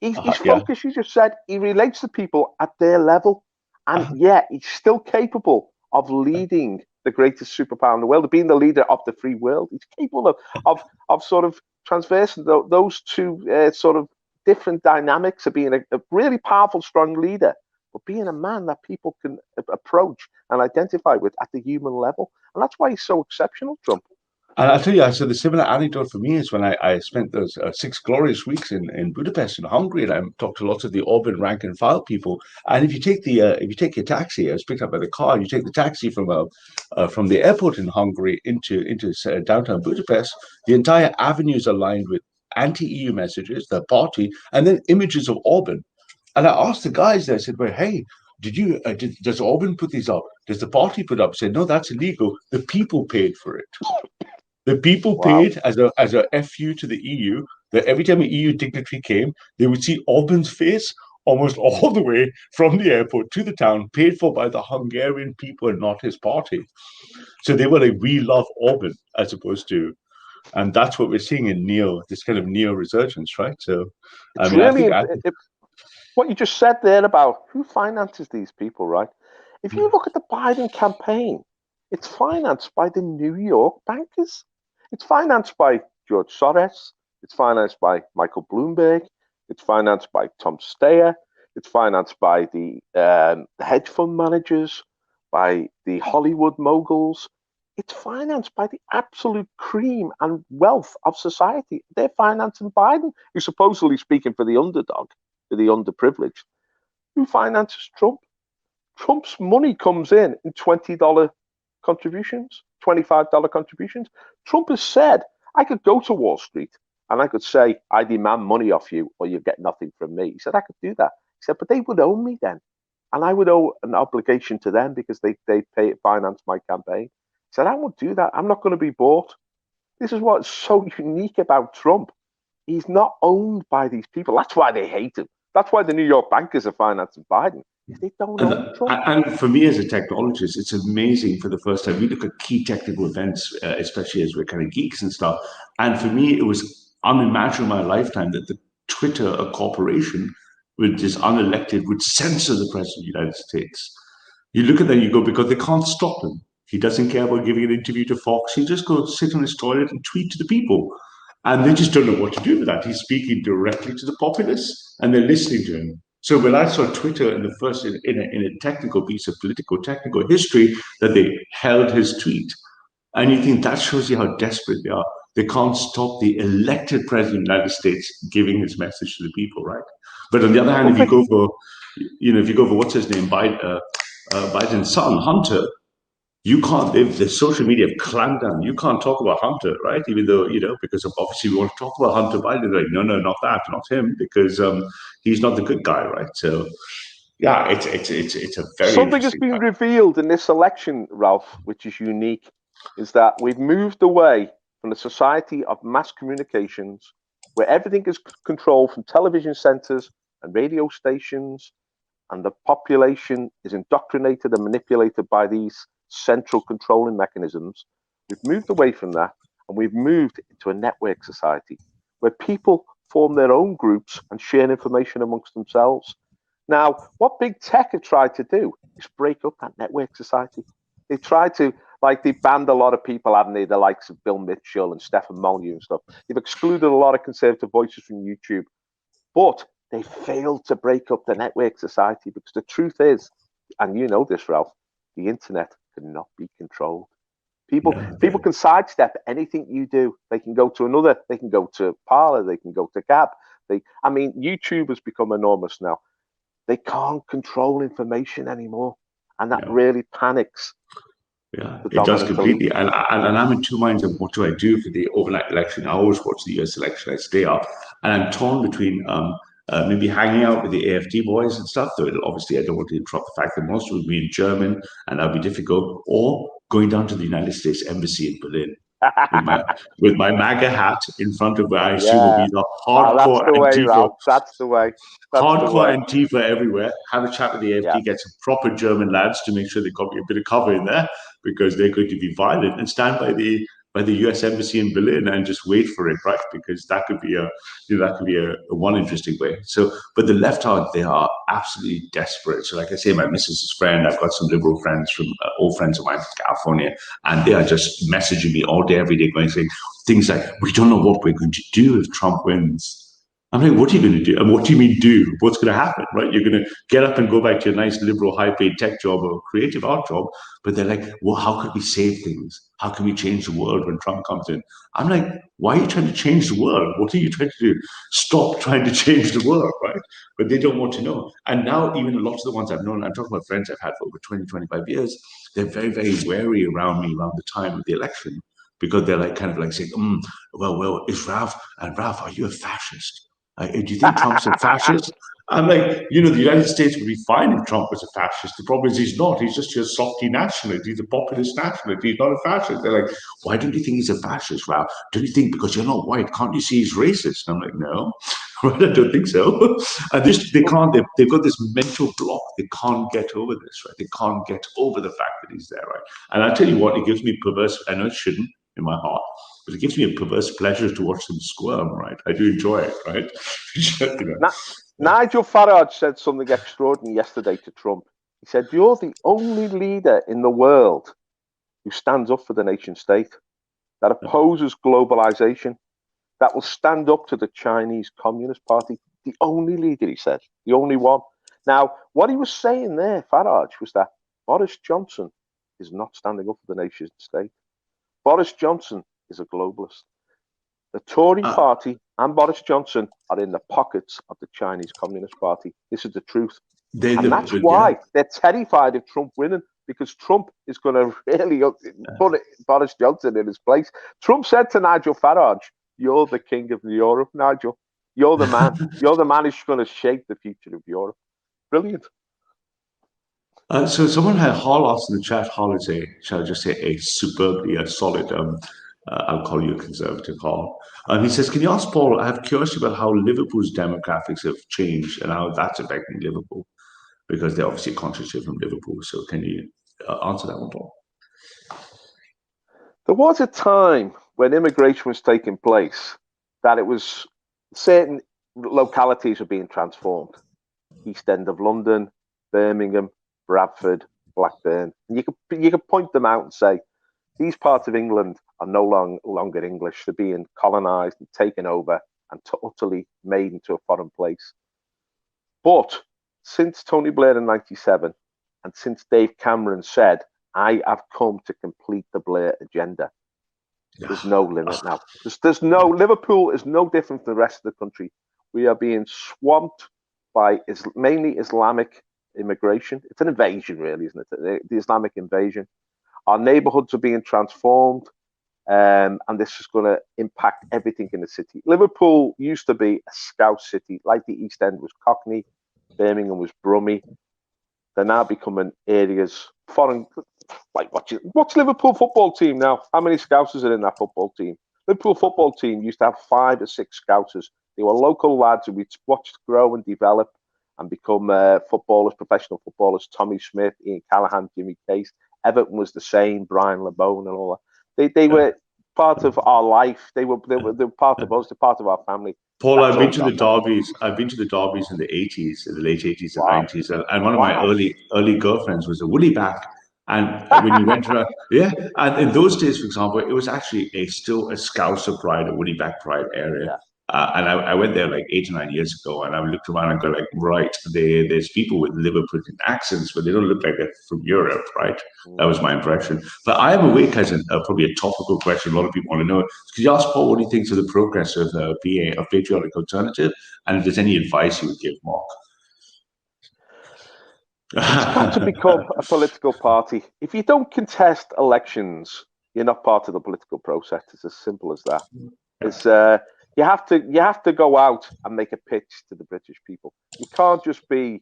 He's focused, you just said, he relates to people at their level. And yet he's still capable of leading the greatest superpower in the world, of being the leader of the free world. He's capable of sort of transversing those two sort of different dynamics of being a really powerful, strong leader, but being a man that people can approach and identify with at the human level. And that's why he's so exceptional, Trump. And I'll tell you, so the similar anecdote for me is when I spent those 6 glorious weeks in Budapest, in Hungary, and I talked to lots of the Orban rank and file people. And if you take your taxi, I was picked up by the car, and you take the taxi from the airport in Hungary into downtown Budapest, the entire avenue is aligned with anti-EU messages, the party, and then images of Orban. And I asked the guys there, I said, "Well, hey, does Orban put these up? Does the party put up?" I said, "No, that's illegal. The people paid for it." The people paid as a FU to the EU, that every time an EU dignitary came, they would see Orban's face almost all the way from the airport to the town, paid for by the Hungarian people and not his party. So they were like, "We love Orban," as opposed to, and that's what we're seeing in this kind of neo resurgence, right? So, I think what you just said there about who finances these people, right? If you look at the Biden campaign, it's financed by the New York bankers. It's financed by George Soros. It's financed by Michael Bloomberg. It's financed by Tom Steyer. It's financed by the hedge fund managers, by the Hollywood moguls. It's financed by the absolute cream and wealth of society. They're financing Biden, who's supposedly speaking for the underdog, for the underprivileged. Who finances Trump? Trump's money comes in $20 contributions, $25 contributions. Trump has said, I could go to Wall Street and I could say, I demand money off you or you get nothing from me. He said, I could do that. He said, but they would owe me then. And I would owe an obligation to them because they finance my campaign. He said, I won't do that. I'm not going to be bought. This is what's so unique about Trump. He's not owned by these people. That's why they hate him. That's why the New York bankers are financing Biden. is they don't own Trump. And for me as a technologist, it's amazing for the first time. We look at key technical events, especially as we're kind of geeks and stuff. And for me, it was unimaginable in my lifetime that the Twitter, a corporation, which is unelected, would censor the president of the United States. You look at that and you go, because they can't stop him. He doesn't care about giving an interview to Fox. He just goes sit on his toilet and tweet to the people. And they just don't know what to do with that. He's speaking directly to the populace and they're listening to him. So when I saw Twitter in the first, in a technical piece of technical history, that they held his tweet. And you think that shows you how desperate they are. They can't stop the elected president of the United States giving his message to the people, right? But on the other hand, if you go for, what's his name, Biden's son, Hunter, you can't, the social media have clamped down. You can't talk about Hunter, right? Even though, because obviously we want to talk about Hunter Biden. Like, no, not that, not him, because he's not the good guy, right? So, yeah, it's a very something has been revealed in this election, Ralph, which is unique, is that we've moved away from the society of mass communications, where everything is controlled from television centers and radio stations, and the population is indoctrinated and manipulated by these central controlling mechanisms. We've moved away from that, and we've moved into a network society where people form their own groups and share information amongst themselves. Now, what big tech have tried to do is break up that network society. They tried to, they banned a lot of people, haven't they? The likes of Bill Mitchell and Stefan Molyneux and stuff. They've excluded a lot of conservative voices from YouTube, but they failed to break up the network society, because the truth is, and you know this, Ralph, the internet cannot be controlled. People can sidestep anything you do. They can go to they can go to Parler, they can go to Gab. YouTube has become enormous now. They can't control information anymore. And that really panics. Yeah, it does completely. And I'm in two minds of what do I do for the overnight election. I always watch the US election. I stay up. And I'm torn between maybe hanging out with the AFD boys and stuff, though obviously I don't want to interrupt the fact that most will be in German and that'll be difficult, or going down to the United States Embassy in Berlin with my MAGA hat in front of where I assume will be the hardcore Antifa. That's the way. Hardcore Antifa everywhere. Have a chat with the AFD, get some proper German lads to make sure they got a bit of cover in there, because they're going to be violent, and stand by the US Embassy in Berlin and just wait for it, right? Because that could be a one interesting way. So, but the left they are absolutely desperate. So, like I say, my missus's friend, I've got some liberal friends from old friends of mine from California, and they are just messaging me all day, every day, saying things like, "We don't know what we're going to do if Trump wins." I'm like, what are you going to do? And what do you mean do? What's going to happen, right? You're going to get up and go back to your nice liberal high-paid tech job or creative art job, but they're like, well, how could we save things? How can we change the world when Trump comes in? I'm like, why are you trying to change the world? What are you trying to do? Stop trying to change the world, right? But they don't want to know. And now even a lot of the ones I've known, I'm talking about friends I've had for over 20, 25 years, they're very, very wary around me around the time of the election, because they're like, kind of like saying, well, is Ralph, are you a fascist? Do you think Trump's a fascist? I'm like, the United States would be fine if Trump was a fascist. The problem is he's not. He's just a softy nationalist. He's a populist nationalist. He's not a fascist. They're like, why don't you think he's a fascist, Ralph? Don't you think because you're not white, can't you see he's racist? And I'm like, no, I don't think so. And they can't. They've got this mental block. They can't get over this, right? They can't get over the fact that he's there, right? And I tell you what, it gives me perverse. I know it shouldn't in my heart, but it gives me a perverse pleasure to watch them squirm, right? I do enjoy it, right? Nigel Farage said something extraordinary yesterday to Trump. He said, "You're the only leader in the world who stands up for the nation state, that opposes globalization, that will stand up to the Chinese Communist Party." The only leader, he said, the only one. Now, what he was saying there, Farage, was that Boris Johnson is not standing up for the nation state. Boris Johnson is a globalist. The Tory party and Boris Johnson are in the pockets of the Chinese Communist Party. This is the truth. And that's why they're terrified of Trump winning, because Trump is going to really put Boris Johnson in his place. Trump said to Nigel Farage, "You're the king of Europe, Nigel. You're the man. You're the man who's going to shape the future of Europe." Brilliant. So someone had Hall asked in the chat, Hall is shall I just say, a superbly solid, I'll call you a conservative, Hall. He says, can you ask Paul, I have curiosity about how Liverpool's demographics have changed and how that's affecting Liverpool. because they're obviously consciously from Liverpool. So can you answer that one, Paul? There was a time when immigration was taking place that it was certain localities were being transformed. East End of London, Birmingham, Bradford, Blackburn. And you could point them out and say, these parts of England are no longer English. They're being colonised and taken over and utterly made into a foreign place. But since Tony Blair in 97, and since Dave Cameron said, I have come to complete the Blair agenda, there's no limit now. There's no, Liverpool is no different from the rest of the country. We are being swamped by mainly Islamic immigration. It's an invasion, really, isn't it? The Islamic invasion. Our neighbourhoods are being transformed, and this is going to impact everything in the city. Liverpool used to be a Scouse city, like the East End was Cockney, Birmingham was Brummie. They're now becoming areas foreign. Like watch Liverpool football team now. How many Scousers are in that football team? Liverpool football team used to have 5 or 6 Scousers. They were local lads who we watched grow and develop and become footballers, professional footballers. Tommy Smith, Ian Callaghan, Jimmy Case. Everton was the same. Brian LeBone and all that. They were part of our life. They were part of us. They're part of our family. Paul, I've been to the derbies. I've been to the derbies in the 80s, in the late 80s and 90s, and one of my early girlfriends was a Woollyback. And when you went around, and in those days, for example, it was actually still a Scouser pride, a Woollyback pride area. Yeah. And I went there like 8 or 9 years ago, and I looked around and go like, right, there's people with Liverpudlian accents, but they don't look like they're from Europe, right? That was my impression. But I am awake as probably a topical question. A lot of people want to know. Could you ask Paul what he thinks of the progress of PA, of Patriotic Alternative, and if there's any advice you would give Mark? It's got to become a political party. If you don't contest elections, you're not part of the political process. It's as simple as that. It's you have to go out and make a pitch to the British people. You can't just be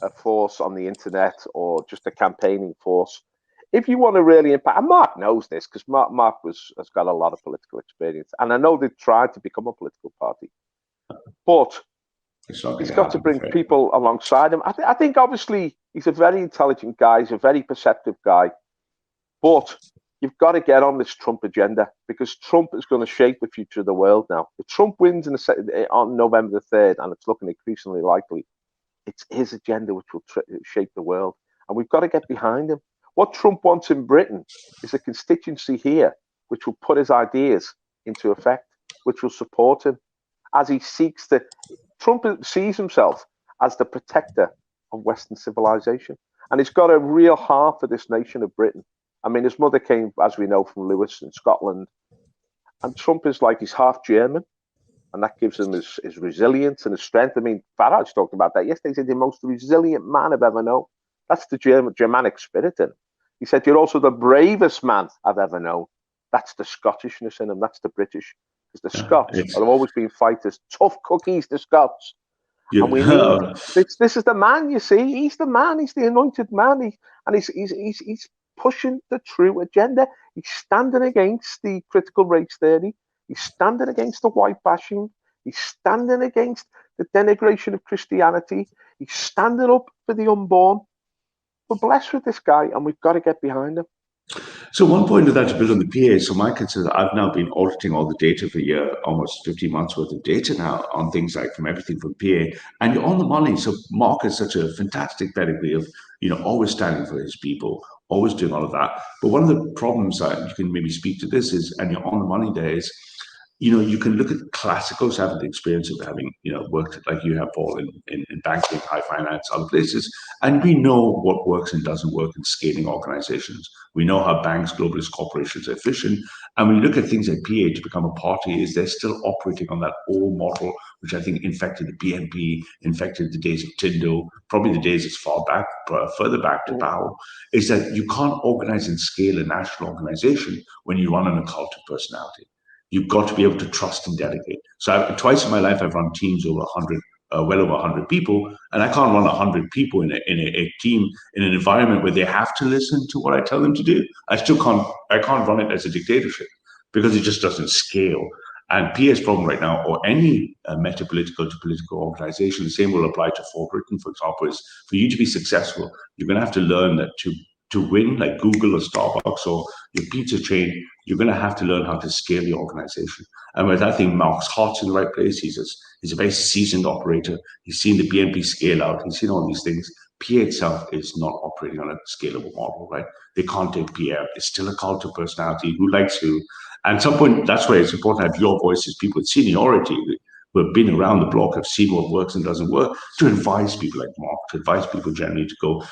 a force on the internet or just a campaigning force. If you want to really impact, and Mark knows this because Mark has got a lot of political experience, and I know they've tried to become a political party, but he's got to bring people alongside him. I think obviously he's a very intelligent guy. He's a very perceptive guy, but you've got to get on this Trump agenda because Trump is going to shape the future of the world now. If Trump wins on November the 3rd, and it's looking increasingly likely, it's his agenda which will shape the world. And we've got to get behind him. What Trump wants in Britain is a constituency here which will put his ideas into effect, which will support him as he seeks to. Trump sees himself as the protector of Western civilization. And he's got a real heart for this nation of Britain. I mean, his mother came, as we know, from Lewis in Scotland. And Trump is like, he's half German. And that gives him his resilience and his strength. I mean, Farage talked about that yesterday. He said, the most resilient man I've ever known. That's the Germanic spirit in him. He said, you're also the bravest man I've ever known. That's the Scottishness in him. That's the British. Because the Scots have always been fighters. Tough cookies, the Scots. And we need, this is the man, you see. He's the man. He's the anointed man. He's pushing the true agenda. He's standing against the critical race theory. He's standing against the white bashing. He's standing against the denigration of Christianity. He's standing up for the unborn. We're blessed with this guy, and we've got to get behind him. So one point of that to build on the PA, so my concern, I've now been auditing all the data for a year, almost 15 months worth of data now on things like from everything from PA, and you're on the money. So Mark has such a fantastic pedigree of, always standing for his people, always doing all of that. But one of the problems that you can maybe speak to this is, and you're on the money there is, you can look at classicals having the experience of having, worked like you have, Paul, in banking, high finance, other places. And we know what works and doesn't work in scaling organizations. We know how banks, globalist corporations are efficient. And when you look at things like PA to become a party, is they're still operating on that old model, which I think infected the BNP, infected the days of Tyndall, probably the days as far back, further back to Powell, is that you can't organize and scale a national organization when you run on a cult of personality. You've got to be able to trust and delegate. So twice in my life, I've run teams over 100, well over 100 people, and I can't run 100 people in a team in an environment where they have to listen to what I tell them to do. I can't run it as a dictatorship because it just doesn't scale. And Pierre's problem right now, or any meta-political to political organization, the same will apply to for Britain, for example, is for you to be successful, you're going to have to learn that to win, like Google or Starbucks or your pizza chain, you're going to have to learn how to scale your organization. And with that, I think Mark's heart's in the right place. He's a very seasoned operator. He's seen the BNP scale out. He's seen all these things. Pierre itself is not operating on a scalable model, right? They can't take Pierre. It's still a cult of personality, who likes who. And at some point, that's why it's important to have your voices, people with seniority who have been around the block, have seen what works and doesn't work, to advise people like Mark, to advise people generally to go,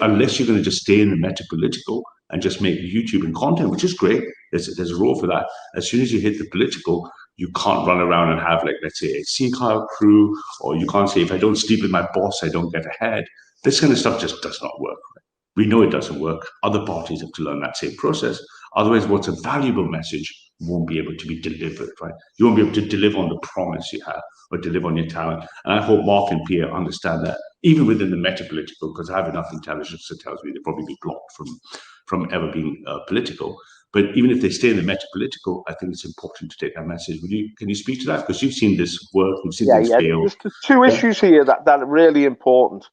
unless you're going to just stay in the meta-political and just make YouTube and content, which is great, there's a role for that. As soon as you hit the political, you can't run around and have, like, let's say, a sea-car crew, or you can't say, if I don't sleep with my boss, I don't get ahead. This kind of stuff just does not work. Right? We know it doesn't work. Other parties have to learn that same process. Otherwise, what's a valuable message won't be able to be delivered, right? You won't be able to deliver on the promise you have or deliver on your talent. And I hope Mark and Pierre understand that, even within the meta-political, because I have enough intelligence that tells me they'll probably be blocked from ever being political. But even if they stay in the meta-political, I think it's important to take that message. Can you speak to that? Because you've seen this work, you've seen this fail. There's two issues here that are really important.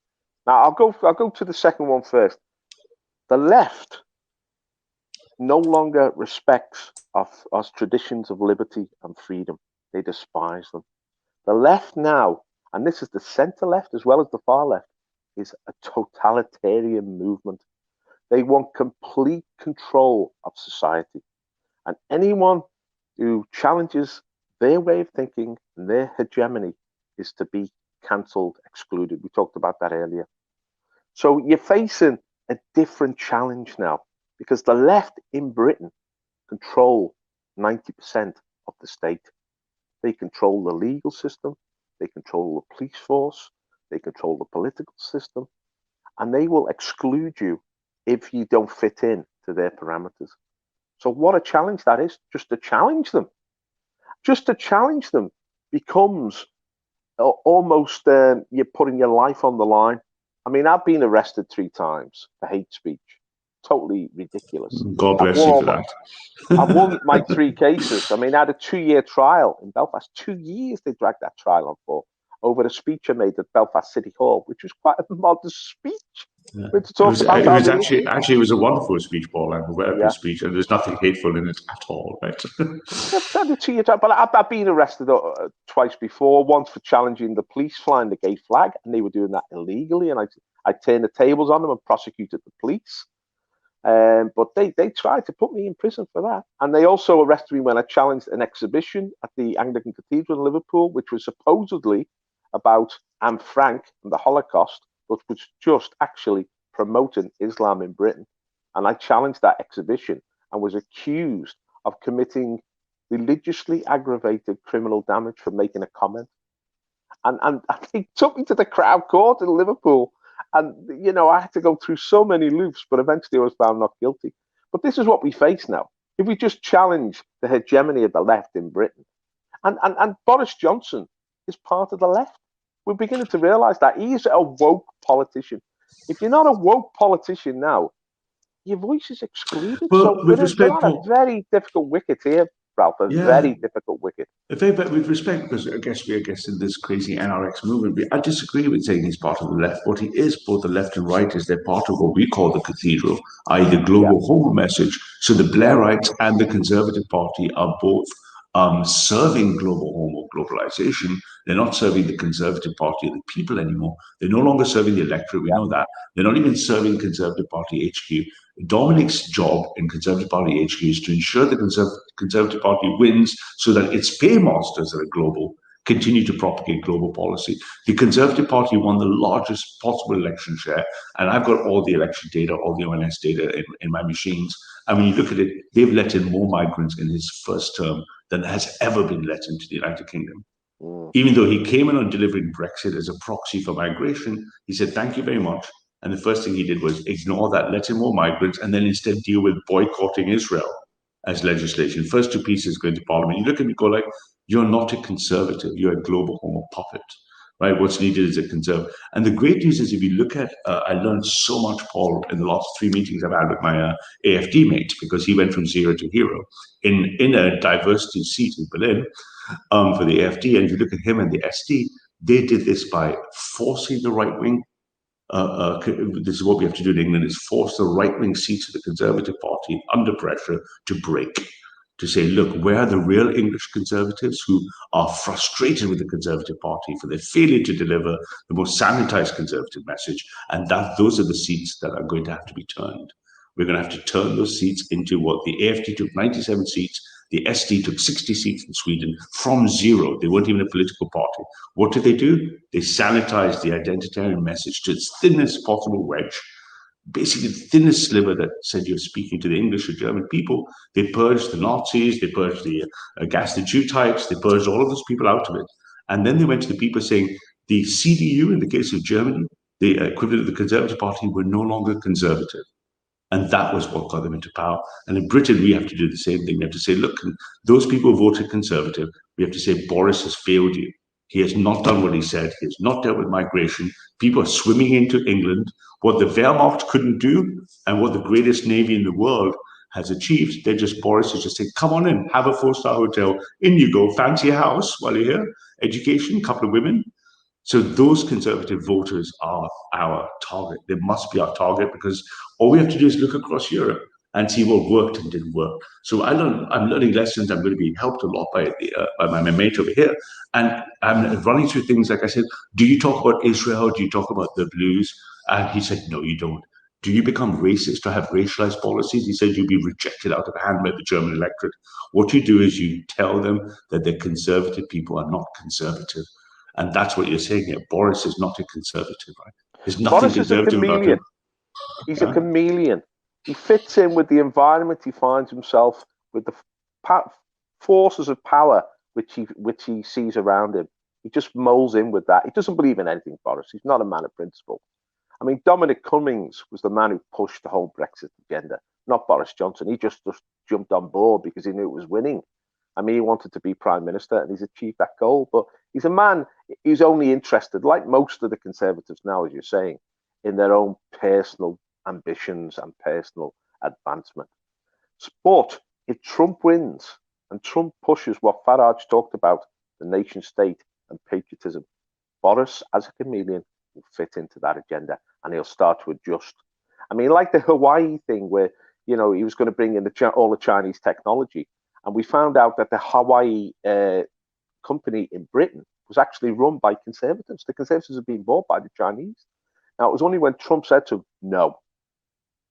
Now, I'll go to the second one first. The left no longer respects our traditions of liberty and freedom. They despise them. The left now, and this is the center left as well as the far left, is a totalitarian movement. They want complete control of society. And anyone who challenges their way of thinking and their hegemony is to be cancelled, excluded. We talked about that earlier. So you're facing a different challenge now, because the left in Britain control 90% of the state. They control the legal system, they control the police force, they control the political system, and they will exclude you if you don't fit in to their parameters. So what a challenge that is. Just to challenge them becomes almost you're putting your life on the line. I mean, I've been arrested 3 times for hate speech. Totally ridiculous. God bless you for that. I've won my 3 cases. I mean, I had a 2-year trial in Belfast. 2 years they dragged that trial on for, over a speech I made at Belfast City Hall, which was quite a modest speech. Yeah. It was actually it was a wonderful speech, Paul, and a very good speech, and there's nothing hateful in it at all, right? But I've been arrested twice before. Once for challenging the police flying the gay flag, and they were doing that illegally, and I turned the tables on them and prosecuted the police. But they tried to put me in prison for that. And they also arrested me when I challenged an exhibition at the Anglican Cathedral in Liverpool, which was supposedly about Anne Frank and the Holocaust, but was just actually promoting Islam in Britain. And I challenged that exhibition and was accused of committing religiously aggravated criminal damage for making a comment. And they took me to the Crown Court in Liverpool. And, you know, I had to go through so many loops, but eventually I was found not guilty. But this is what we face now. If we just challenge the hegemony of the left in Britain, and Boris Johnson is part of the left. We're beginning to realize that he's a woke politician. If you're not a woke politician now, your voice is excluded. Well, so we're on a very difficult wicket here, Ralph, very difficult wicket. But with respect, because I guess in this crazy NRX movement, I disagree with saying he's part of the left. What he is, both the left and right, is they're part of what we call the cathedral, i.e. the global homo message. So the Blairites and the Conservative Party are both serving global homo globalization. They're not serving the Conservative Party or the people anymore. They're no longer serving the electorate. We know that. They're not even serving Conservative Party HQ. Dominic's job in Conservative Party HQ is to ensure the Conservative Party wins so that its paymasters that are global continue to propagate global policy. The Conservative Party won the largest possible election share, and I've got all the election data, all the ONS data in my machines. And when you look at it, they've let in more migrants in his first term than has ever been let into the United Kingdom. Even though he came in on delivering Brexit as a proxy for migration, he said, thank you very much. And the first thing he did was ignore that, let in more migrants, and then instead deal with boycotting Israel as legislation. First 2 pieces going to Parliament. You look at me, go like, you're not a conservative, you're a global homo puppet, right? What's needed is a conservative. And the great news is if you look at, I learned so much, Paul, in the last 3 meetings I've had with my AFD mate, because he went from zero to hero in a diversity seat in Berlin. for the AfD. And if you look at him and the SD, they did this by forcing the right wing. This is what we have to do in England: is force the right wing seats of the Conservative Party under pressure to break. To say, look, where are the real English Conservatives who are frustrated with the Conservative Party for their failure to deliver the most sanitized Conservative message? And those are the seats that are going to have to be turned. We're going to have to turn those seats into what the AfD took 97 seats, the SD took 60 seats in Sweden from zero. They weren't even a political party. What did? They sanitized the identitarian message to its thinnest possible wedge, basically the thinnest sliver that said you're speaking to the English or German people. They purged the Nazis, they purged the gas the Jew types, they purged all of those people out of it. And then they went to the people saying the CDU, in the case of Germany, the equivalent of the Conservative Party, were no longer conservative. And that was what got them into power. And in Britain, we have to do the same thing. We have to say, look, those people voted Conservative. We have to say, Boris has failed you. He has not done what he said. He has not dealt with migration. People are swimming into England. What the Wehrmacht couldn't do and what the greatest navy in the world has achieved, Boris is just saying, come on in, have a 4-star hotel. In you go, fancy a house while you're here. Education, couple of women. So those Conservative voters are our target. They must be our target, because all we have to do is look across Europe and see what worked and didn't work. So I'm learning lessons. I'm going to be helped a lot by my mate over here. And I'm running through things like I said, do you talk about Israel? Do you talk about the blues? And he said, no, you don't. Do you become racist or have racialized policies? He said, you'll be rejected out of hand by the German electorate. What you do is you tell them that the conservative people are not conservative. And that's what you're saying here. Boris is not a conservative, right? There's nothing Boris conservative is a chameleon. about him. He's a chameleon. He fits in with the environment he finds himself, with the forces of power which he sees around him. He just molds in with that. He doesn't believe in anything, Boris. He's not a man of principle. I mean, Dominic Cummings was the man who pushed the whole Brexit agenda, not Boris Johnson. He just jumped on board because he knew it was winning. I mean, he wanted to be prime minister, and he's achieved that goal. But he's a man who's only interested, like most of the Conservatives now, as you're saying, in their own personal ambitions and personal advancement. But if Trump wins and Trump pushes what Farage talked about, the nation state and patriotism, Boris, as a chameleon, will fit into that agenda, and he'll start to adjust. I mean, like the Hawaii thing, where he was going to bring in all the Chinese technology. And we found out that the Hawaii company in Britain was actually run by Conservatives. The Conservatives had been bought by the Chinese. Now, it was only when Trump said to him, no,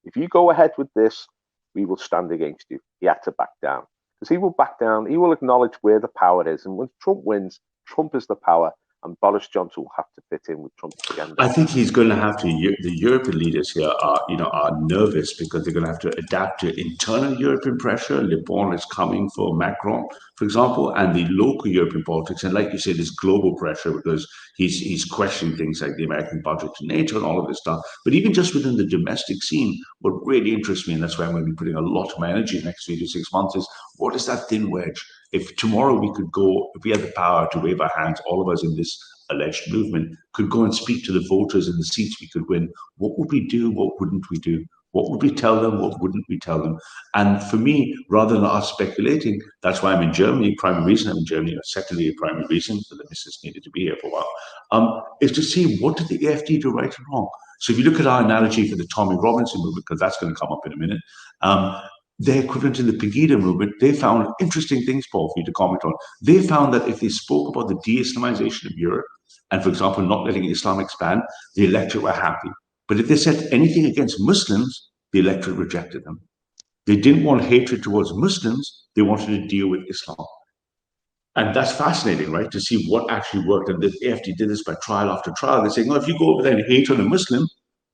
if you go ahead with this, we will stand against you. He had to back down. Because he will back down. He will acknowledge where the power is. And when Trump wins, Trump is the power. And Boris Johnson will have to fit in with Trump's agenda. I think he's going to have to. The European leaders here are nervous because they're going to have to adapt to internal European pressure. Le Pen is coming for Macron, for example, and the local European politics. And like you said, there's global pressure because he's questioning things like the American budget to NATO and all of this stuff. But even just within the domestic scene, what really interests me, and that's why I'm going to be putting a lot of my energy in the next 3 to 6 months, is what is that thin wedge? If tomorrow if we had the power to wave our hands, all of us in this alleged movement could go and speak to the voters in the seats we could win, what would we do? What wouldn't we do? What would we tell them? What wouldn't we tell them? And for me, rather than us speculating, that's why I'm in Germany. Primary reason I'm in Germany, or secondly, a primary reason that the missus needed to be here for a while, is to see what did the AfD do right and wrong. So if you look at our analogy for the Tommy Robinson movement, because that's going to come up in a minute, their equivalent in the Pegida movement, they found interesting things, Paul, for you to comment on. They found that if they spoke about the de-Islamization of Europe, and for example, not letting Islam expand, the electorate were happy. But if they said anything against Muslims, the electorate rejected them. They didn't want hatred towards Muslims, they wanted to deal with Islam. And that's fascinating, right, to see what actually worked. And the AfD did this by trial after trial. They're saying, if you go over there and hate on a Muslim,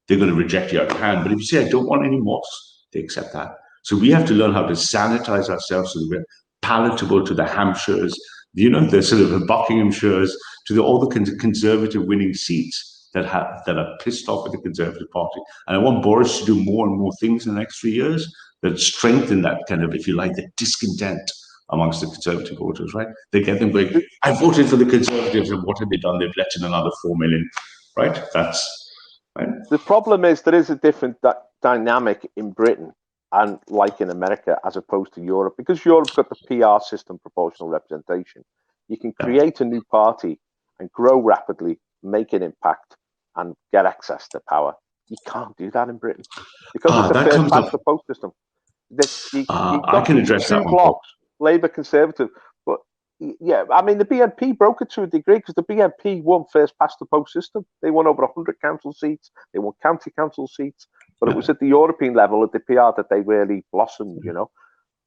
they're going to reject you out of hand. But if you say, I don't want any mosques, they accept that. So we have to learn how to sanitize ourselves so that we're palatable to the Hampshires, the sort of the Buckinghamshires, to all the conservative winning seats that are pissed off with the Conservative Party. And I want Boris to do more and more things in the next 3 years that strengthen that kind of, if you like, the discontent amongst the Conservative voters, right? They get them going, I voted for the Conservatives, and what have they done? They've let in another 4 million, right? That's right. The problem is there is a different dynamic in Britain and like in America as opposed to Europe, because Europe's got the PR system, proportional representation. You can create a new party and grow rapidly, make an impact, and get access to power. You can't do that in Britain because it's a first past the post system. I can address that two blocks, Labour, Conservative. But yeah, I mean, the BNP broke it to a degree because the BNP won first past the post system. They won over 100 council seats. They won county council seats. But it was at the European level, at the PR, that they really blossomed, you know.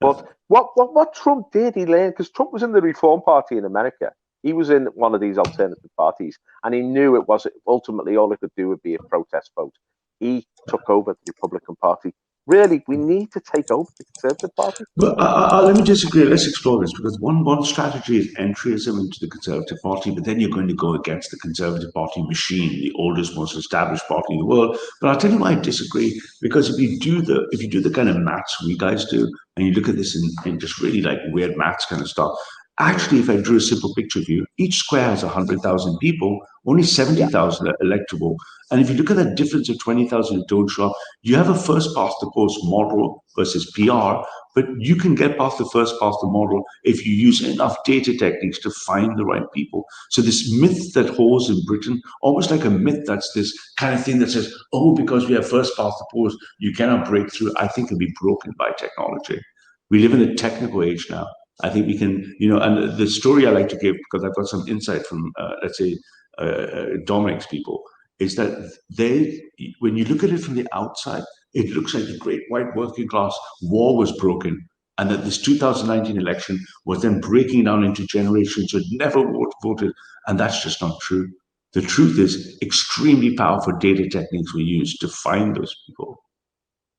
But what Trump did, he learned, because Trump was in the Reform Party in America. He was in one of these alternative parties, and he knew it was ultimately all it could do would be a protest vote. He took over the Republican Party. Really, we need to take over the Conservative Party. But let me disagree. Let's explore this, because one strategy is entryism into the Conservative Party, but then you're going to go against the Conservative Party machine, the oldest, most established party in the world. But I'll tell you why I disagree. Because if you do the kind of maths we guys do, and you look at this in just really like weird maths kind of stuff, actually, if I drew a simple picture of you, each square has 100,000 people, only 70,000 are electable. And if you look at that difference of 20,000 who don't show up, you have a first past the post model versus PR, but you can get past the first past the model if you use enough data techniques to find the right people. So this myth that holds in Britain, almost like a myth that's this kind of thing that says, oh, because we have first past the post, you cannot break through, I think can be broken by technology. We live in a technical age now. I think we can, and the story I like to give, because I've got some insight from, let's say, Dominic's people, is that when you look at it from the outside, it looks like the great white working class war was broken, and that this 2019 election was then breaking down into generations who had never voted, and that's just not true. The truth is extremely powerful data techniques were used to find those people.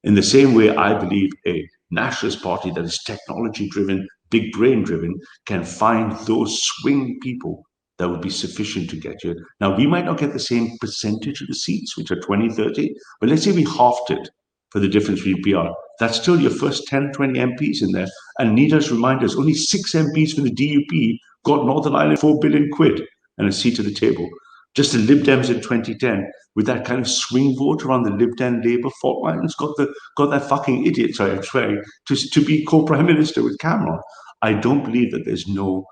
In the same way, I believe a nationalist party that is technology-driven, big brain-driven, can find those swing people that would be sufficient to get you. Now, we might not get the same percentage of the seats, which are 20, 30, but let's say we halved it for the difference between PR. That's still your first 10, 20 MPs in there. And need us remind us, only 6 MPs from the DUP got Northern Ireland 4 billion quid and a seat at the table. Just the Lib Dems in 2010, with that kind of swing vote around the Lib Dem Labour fault lines, got that fucking idiot, sorry, I'm swearing, to be co-prime minister with Cameron. I don't believe that there's no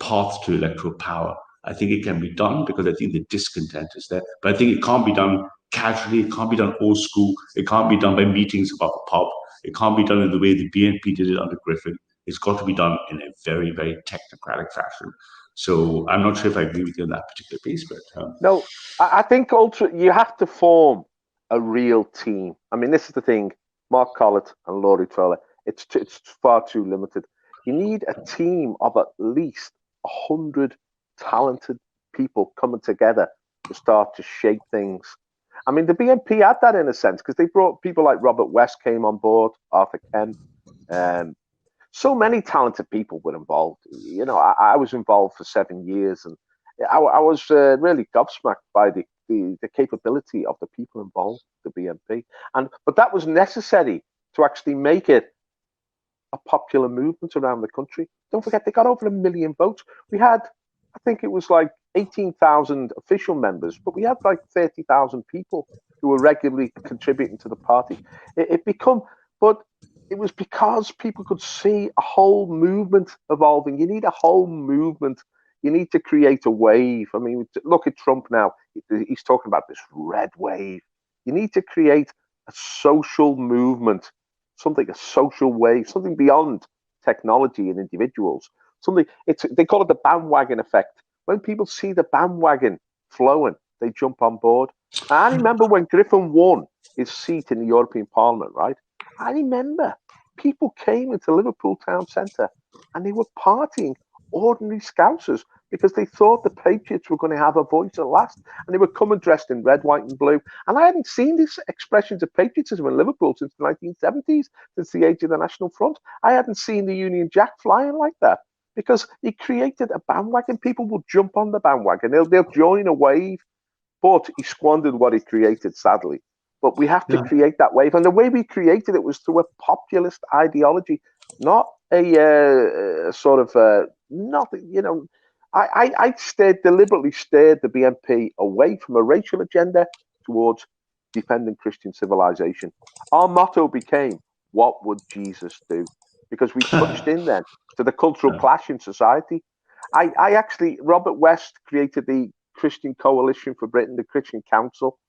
path to electoral power. I think it can be done because I think the discontent is there. But I think it can't be done casually. It can't be done old school. It can't be done by meetings about the pub. It can't be done in the way the BNP did it under Griffin. It's got to be done in a very, very technocratic fashion. So I'm not sure if I agree with you on that particular piece, but no, I think you have to form a real team. I mean, this is the thing: Mark Collett and Laurie Troller. It's far too limited. You need a team of at least 100 talented people coming together to start to shape things. I mean, the BNP had that in a sense because they brought people like Robert West came on board, Arthur Kemp. So many talented people were involved. You know, I was involved for 7 years, and I was really gobsmacked by the capability of the people involved, the BNP. But that was necessary to actually make it a popular movement around the country. Don't forget, they got over 1 million votes. We had, I think it was like 18,000 official members, but we had like 30,000 people who were regularly contributing to the party. But it was because people could see a whole movement evolving. You need a whole movement. You need to create a wave. I mean, look at Trump now. He's talking about this red wave. You need to create a social movement, a social wave, something beyond technology and individuals. They call it the bandwagon effect. When people see the bandwagon flowing, they jump on board. I remember when Griffin won his seat in the European Parliament, right? I remember people came into Liverpool town centre and they were partying, ordinary Scousers, because they thought the Patriots were going to have a voice at last. And they were coming dressed in red, white and blue. And I hadn't seen these expressions of patriotism in Liverpool since the 1970s, since the age of the National Front. I hadn't seen the Union Jack flying like that because he created a bandwagon. People will jump on the bandwagon. They'll join a wave. But he squandered what he created, sadly. But we have to create that wave. And the way we created it was through a populist ideology, not a sort of, nothing, you know. I deliberately steered the BNP away from a racial agenda towards defending Christian civilization. Our motto became, what would Jesus do? Because we touched in then to the cultural clash in society. I actually, Robert West created the Christian Coalition for Britain, the Christian Council,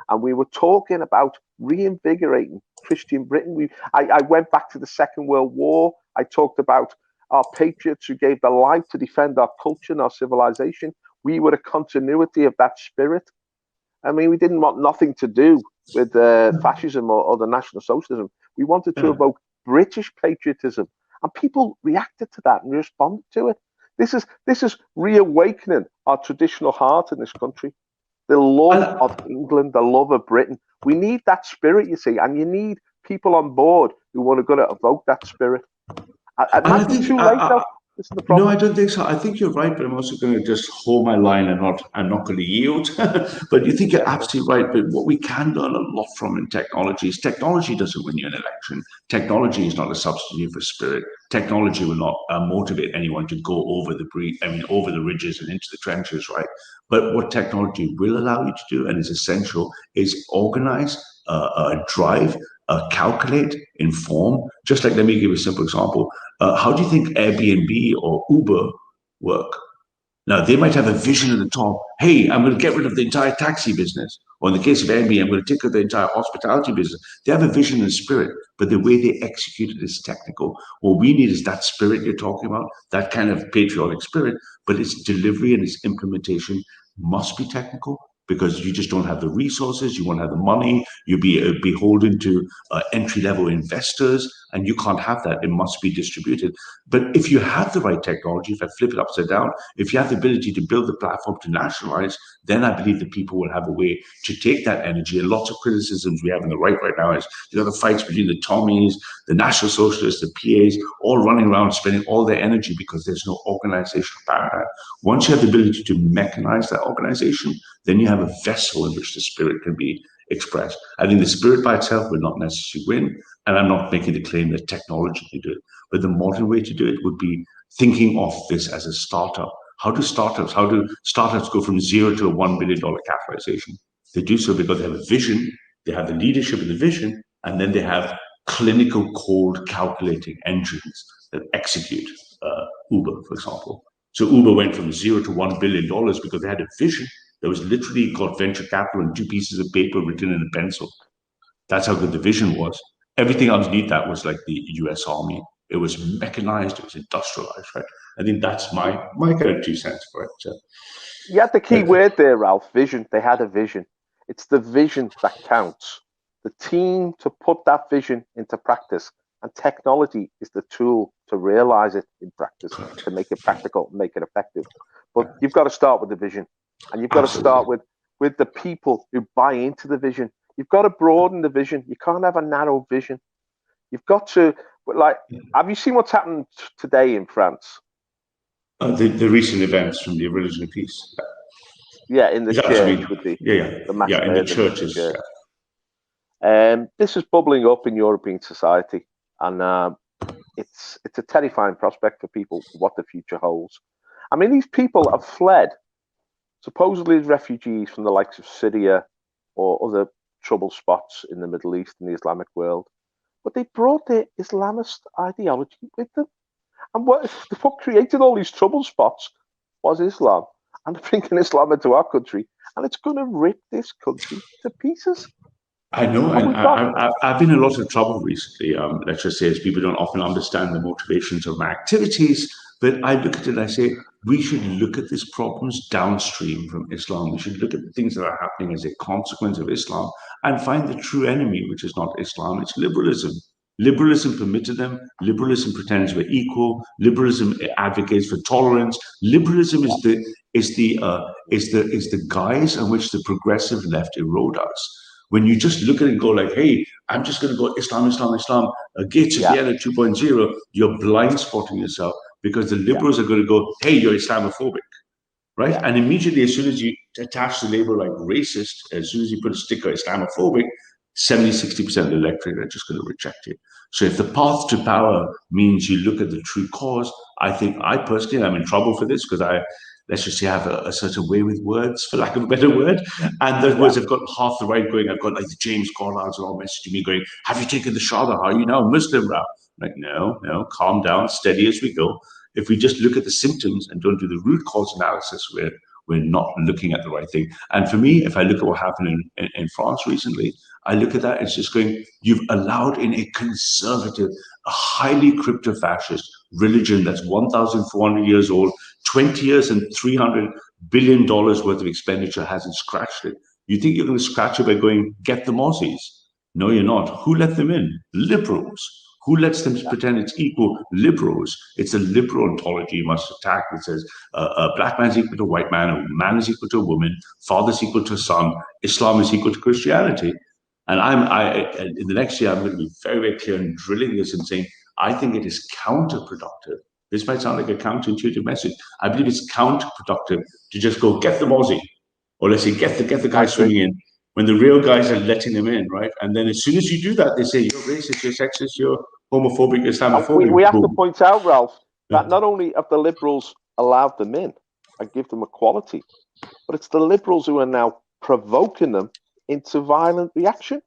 and we were talking about reinvigorating Christian Britain. I went back to the Second World War. I talked about our patriots who gave their life to defend our culture and our civilization. We were a continuity of that spirit. I mean, we didn't want nothing to do with fascism or the National Socialism. We wanted to evoke British patriotism, and people reacted to that and responded to it. This is reawakening our traditional heart in this country, the love of England, the love of Britain. We need that spirit, you see, and you need people on board who want to go to evoke that spirit. It might be too late, though. This is the problem. No, I don't think so. I think you're right, but I'm also going to just hold my line and I'm not going to yield. But you think you're absolutely right. But what we can learn a lot from in technology is technology doesn't win you an election. Technology is not a substitute for spirit. Technology will not motivate anyone to go over over the ridges and into the trenches, right? But what technology will allow you to do, and is essential, is organize, drive, calculate, inform. Just like, let me give you a simple example. How do you think Airbnb or Uber work? Now, they might have a vision at the top. Hey, I'm going to get rid of the entire taxi business. Or in the case of Airbnb, I'm going to take over the entire hospitality business. They have a vision and spirit, but the way they execute it is technical. What we need is that spirit you're talking about, that kind of patriotic spirit, but its delivery and its implementation must be technical, because you just don't have the resources, you won't have the money, you'll be beholden to entry-level investors, and you can't have that. It must be distributed. But if you have the right technology, if I flip it upside down, if you have the ability to build the platform to nationalize, then I believe that people will have a way to take that energy. And lots of criticisms we have in the right now is, the fights between the Tommies, the National Socialists, the PAs, all running around spending all their energy because there's no organizational paradigm. Once you have the ability to mechanize that organization, then you have a vessel in which the spirit can be expressed. I think the spirit by itself will not necessarily win, and I'm not making the claim that technology can do it. But the modern way to do it would be thinking of this as a startup. How do startups go from zero to a $1 billion capitalization? They do so because they have a vision, they have the leadership and the vision, and then they have clinical cold calculating engines that execute Uber, for example. So Uber went from zero to $1 billion because they had a vision that was literally got venture capital and 2 pieces of paper written in a pencil. That's how good the vision was. Everything underneath that was like the US Army. It was mechanized, it was industrialized, right? I think that's my kind of 2 cents for it. So, you had the key word there, Ralph, vision. They had a vision. It's the vision that counts. The team to put that vision into practice, and technology is the tool to realize it in practice, to make it practical, make it effective. But you've got to start with the vision, and you've got to start with the people who buy into the vision. You've got to broaden the vision. You can't have a narrow vision. You've got to, have you seen what's happened today in France? The recent events from the Religion of Peace. Yeah, in the church with the in the churches. This is bubbling up in European society, and it's a terrifying prospect for people, what the future holds. I mean, these people have fled, supposedly as refugees from the likes of Syria or other trouble spots in the Middle East and the Islamic world, but they brought their Islamist ideology with them. And what created all these trouble spots was Islam. And they're bringing Islam into our country, and it's going to rip this country to pieces. I know, and I've been in a lot of trouble recently. Let's just say, as people don't often understand the motivations of my activities, but I look at it and I say, we should look at these problems downstream from Islam. We should look at the things that are happening as a consequence of Islam and find the true enemy, which is not Islam, it's liberalism. Liberalism permitted them. Liberalism pretends we're equal. Liberalism advocates for tolerance. Liberalism is the guise in which the progressive left erode us. When you just look at it and go like, hey, I'm just going to go Islam, Gates of Vienna 2.0, you're blind spotting yourself, because the liberals are going to go, hey, you're Islamophobic, right? And immediately, as soon as you attach the label like racist, as soon as you put a sticker Islamophobic, 70-60% of the electorate are just going to reject it. So if the path to power means you look at the true cause, I think I personally, I'm in trouble for this because let's just say I have a certain way with words, for lack of a better word. And those words have got half the right going. I've got like the James Carlyle's all messaging me going, have you taken the Shahada? Are you now Muslim, Ralph? Like, no, calm down, steady as we go. if we just look at the symptoms and don't do the root cause analysis, we're not looking at the right thing. And for me, if I look at what happened in France recently, I look at that, it's just going, you've allowed in a conservative, a highly crypto-fascist religion that's 1,400 years old, 20 years and $300 billion worth of expenditure hasn't scratched it. You think you're going to scratch it by going, get the Aussies? No, you're not. Who let them in? Liberals. Who lets them pretend it's equal? Liberals. It's a liberal ontology you must attack that says a black man is equal to a white man, a man is equal to a woman, father is equal to a son, Islam is equal to Christianity. And in the next year, I'm going to be very, very clear in drilling this and saying, I think it is counterproductive. This might sound like a counterintuitive message. I believe it's counterproductive to just go, get the Aussie, or let's say, get the guy swimming in, when the real guys are letting them in, right? And then as soon as you do that, they say, you're racist, you're sexist, you're homophobic, Islamophobic. We have to point out, Ralph, that not only have the liberals allowed them in and give them equality, but it's the liberals who are now provoking them into violent reaction.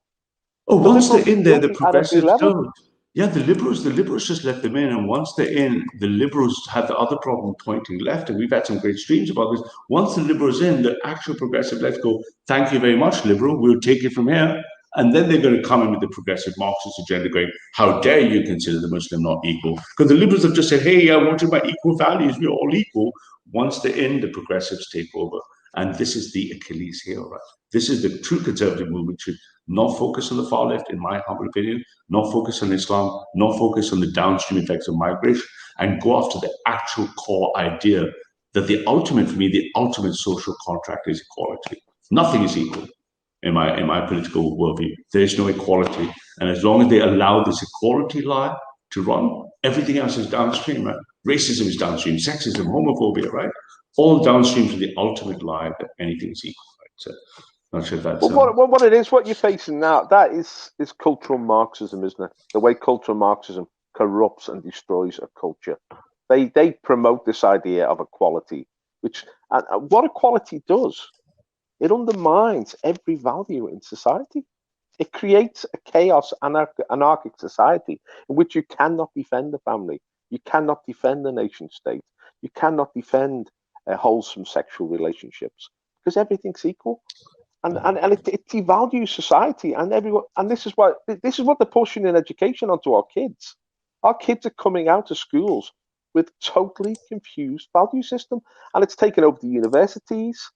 Oh, once they're in there, the progressives don't. Yeah, the liberals just let them in, and once they're in, the liberals have the other problem pointing left, and we've had some great streams about this. Once the liberals in, the actual progressive left go, thank you very much, liberal, we'll take it from here. And then they're going to come in with the progressive Marxist agenda going, how dare you consider the Muslim not equal? Because the liberals have just said, hey, I wanted my equal values, we're all equal. Once they're in, the progressives take over. And this is the Achilles heel, right? This is the true conservative movement should not focus on the far left, in my humble opinion, not focus on Islam, not focus on the downstream effects of migration, and go after the actual core idea that the ultimate, for me, the ultimate social contract is equality. Nothing is equal in my political worldview. There is no equality. And as long as they allow this equality lie to run, everything else is downstream, right? Racism is downstream, sexism, homophobia, right? All downstream to the ultimate lie that anything is equal, right? So, not sure if that's... Well, what it is, what you're facing now, that is cultural Marxism, isn't it? The way cultural Marxism corrupts and destroys a culture. They promote this idea of equality, which, and what equality does, it undermines every value in society. It creates a chaos, anarchic society in which you cannot defend the family, you cannot defend the nation state, you cannot defend wholesome sexual relationships because everything's equal. And it devalues society and everyone. And this is what they're pushing in education onto our kids. Our kids are coming out of schools with totally confused value system, and it's taken over the universities.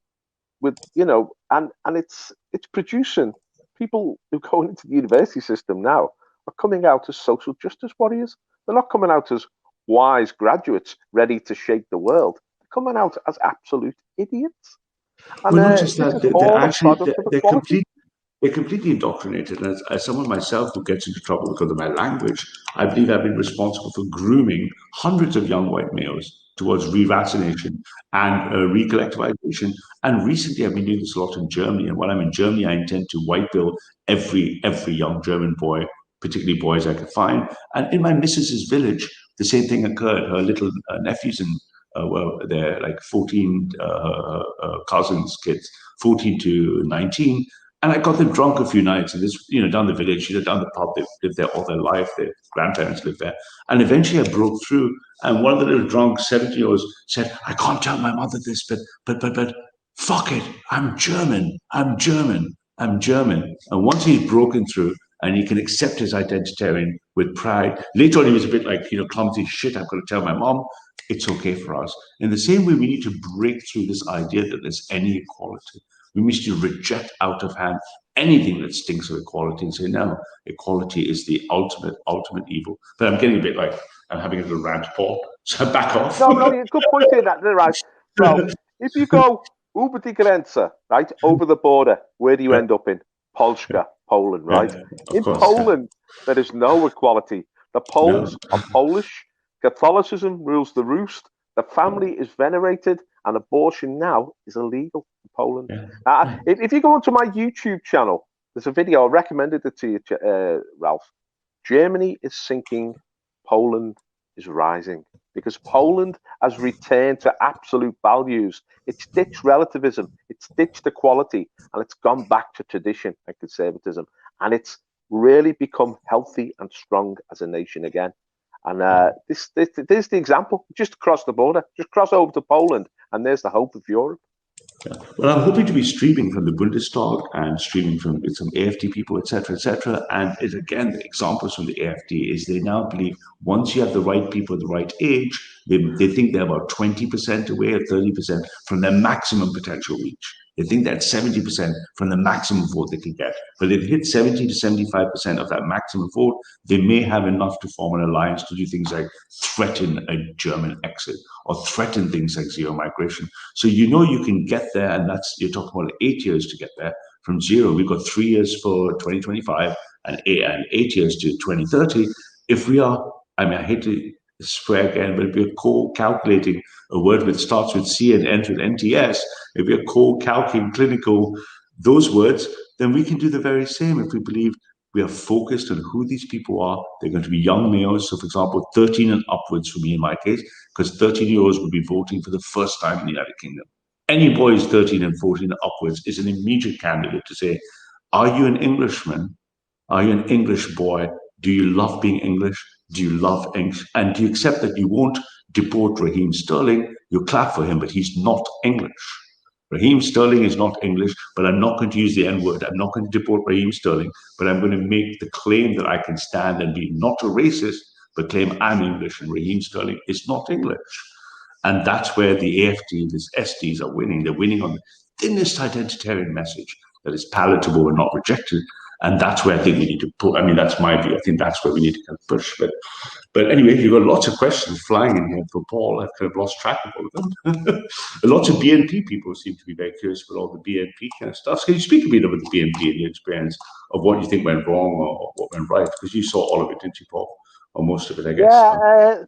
With and it's producing people who go into the university system now are coming out as social justice warriors. They're not coming out as wise graduates ready to shape the world. They're coming out as absolute idiots. And well, not just that, they're completely indoctrinated. And as someone myself who gets into trouble because of my language, I believe I've been responsible for grooming hundreds of young white males towards re-vaccination and recollectivization. And recently, I've been doing this a lot in Germany. And while I'm in Germany, I intend to white bill every young German boy, particularly boys I could find. And in my missus's village, the same thing occurred. Her little nephews and they're like 14 cousins, kids, 14 to 19. And I got them drunk a few nights, and this, down the village, down the pub, they've lived there all their life, their grandparents lived there. And eventually I broke through, and one of the little drunk 70-year-olds said, I can't tell my mother this, but fuck it, I'm German. And once he's broken through, and he can accept his identitarian with pride, later on he was a bit like, clumsy shit, I've got to tell my mom, it's okay for us. In the same way, we need to break through this idea that there's any equality. We need to reject out of hand anything that stinks of equality and say, no, equality is the ultimate evil. But I'm getting a bit like, I'm having a little rant, Paul, so back off. No, good point in that, right? Well, if you go über die Grenze, right, over the border, where do you end up in? Polska, Poland, right? In Poland, there is no equality. The Poles are Polish. Catholicism rules the roost. The family is venerated, and abortion now is illegal in Poland. If you go onto my YouTube channel, there's a video, I recommended it to you, Ralph. Germany is sinking, Poland is rising, because Poland has returned to absolute values. It's ditched relativism, it's ditched equality, and it's gone back to tradition and conservatism. And it's really become healthy and strong as a nation again. And this is the example. Just cross the border, just cross over to Poland, and there's the hope of Europe. Yeah. Well, I'm hoping to be streaming from the Bundestag and streaming from some AFD people, etc., etc. And it, again, the examples from the AFD is they now believe once you have the right people, the right age, they think they're about 20% away or 30% from their maximum potential reach. They think that 70% from the maximum vote they can get. But if they hit 70 to 75% of that maximum vote, they may have enough to form an alliance to do things like threaten a German exit or threaten things like zero migration. So you know you can get there, and you're talking about 8 years to get there from zero. We've got 3 years for 2025 and 8 years to 2030. If we are, I mean, I hate to swear again, but if we're co-calculating a word that starts with C and ends with NTS, if we're co-calculating clinical those words, then we can do the very same if we believe we are focused on who these people are. They're going to be young males. So, for example, 13 and upwards for me in my case, because 13-year-olds will be voting for the first time in the United Kingdom. Any boys 13 and 14 and upwards is an immediate candidate to say, are you an Englishman? Are you an English boy? Do you love being English? Do you love English? And do you accept that you won't deport Raheem Sterling? You clap for him, but he's not English. Raheem Sterling is not English, but I'm not going to use the N-word. I'm not going to deport Raheem Sterling, but I'm going to make the claim that I can stand and be not a racist, but claim I'm English and Raheem Sterling is not English. And that's where the AFD, these SDs are winning. They're winning on the thinnest identitarian message that is palatable and not rejected. And that's where I think we need to put, I mean, that's my view. I think that's where we need to kind of push. But anyway, you've got lots of questions flying in here for Paul. I've kind of lost track of all of them. Lots of BNP people seem to be very curious about all the BNP kind of stuff. So can you speak a bit about the BNP and your experience of what you think went wrong or what went right? Because you saw all of it, didn't you, Paul? Or most of it, I guess. Yeah,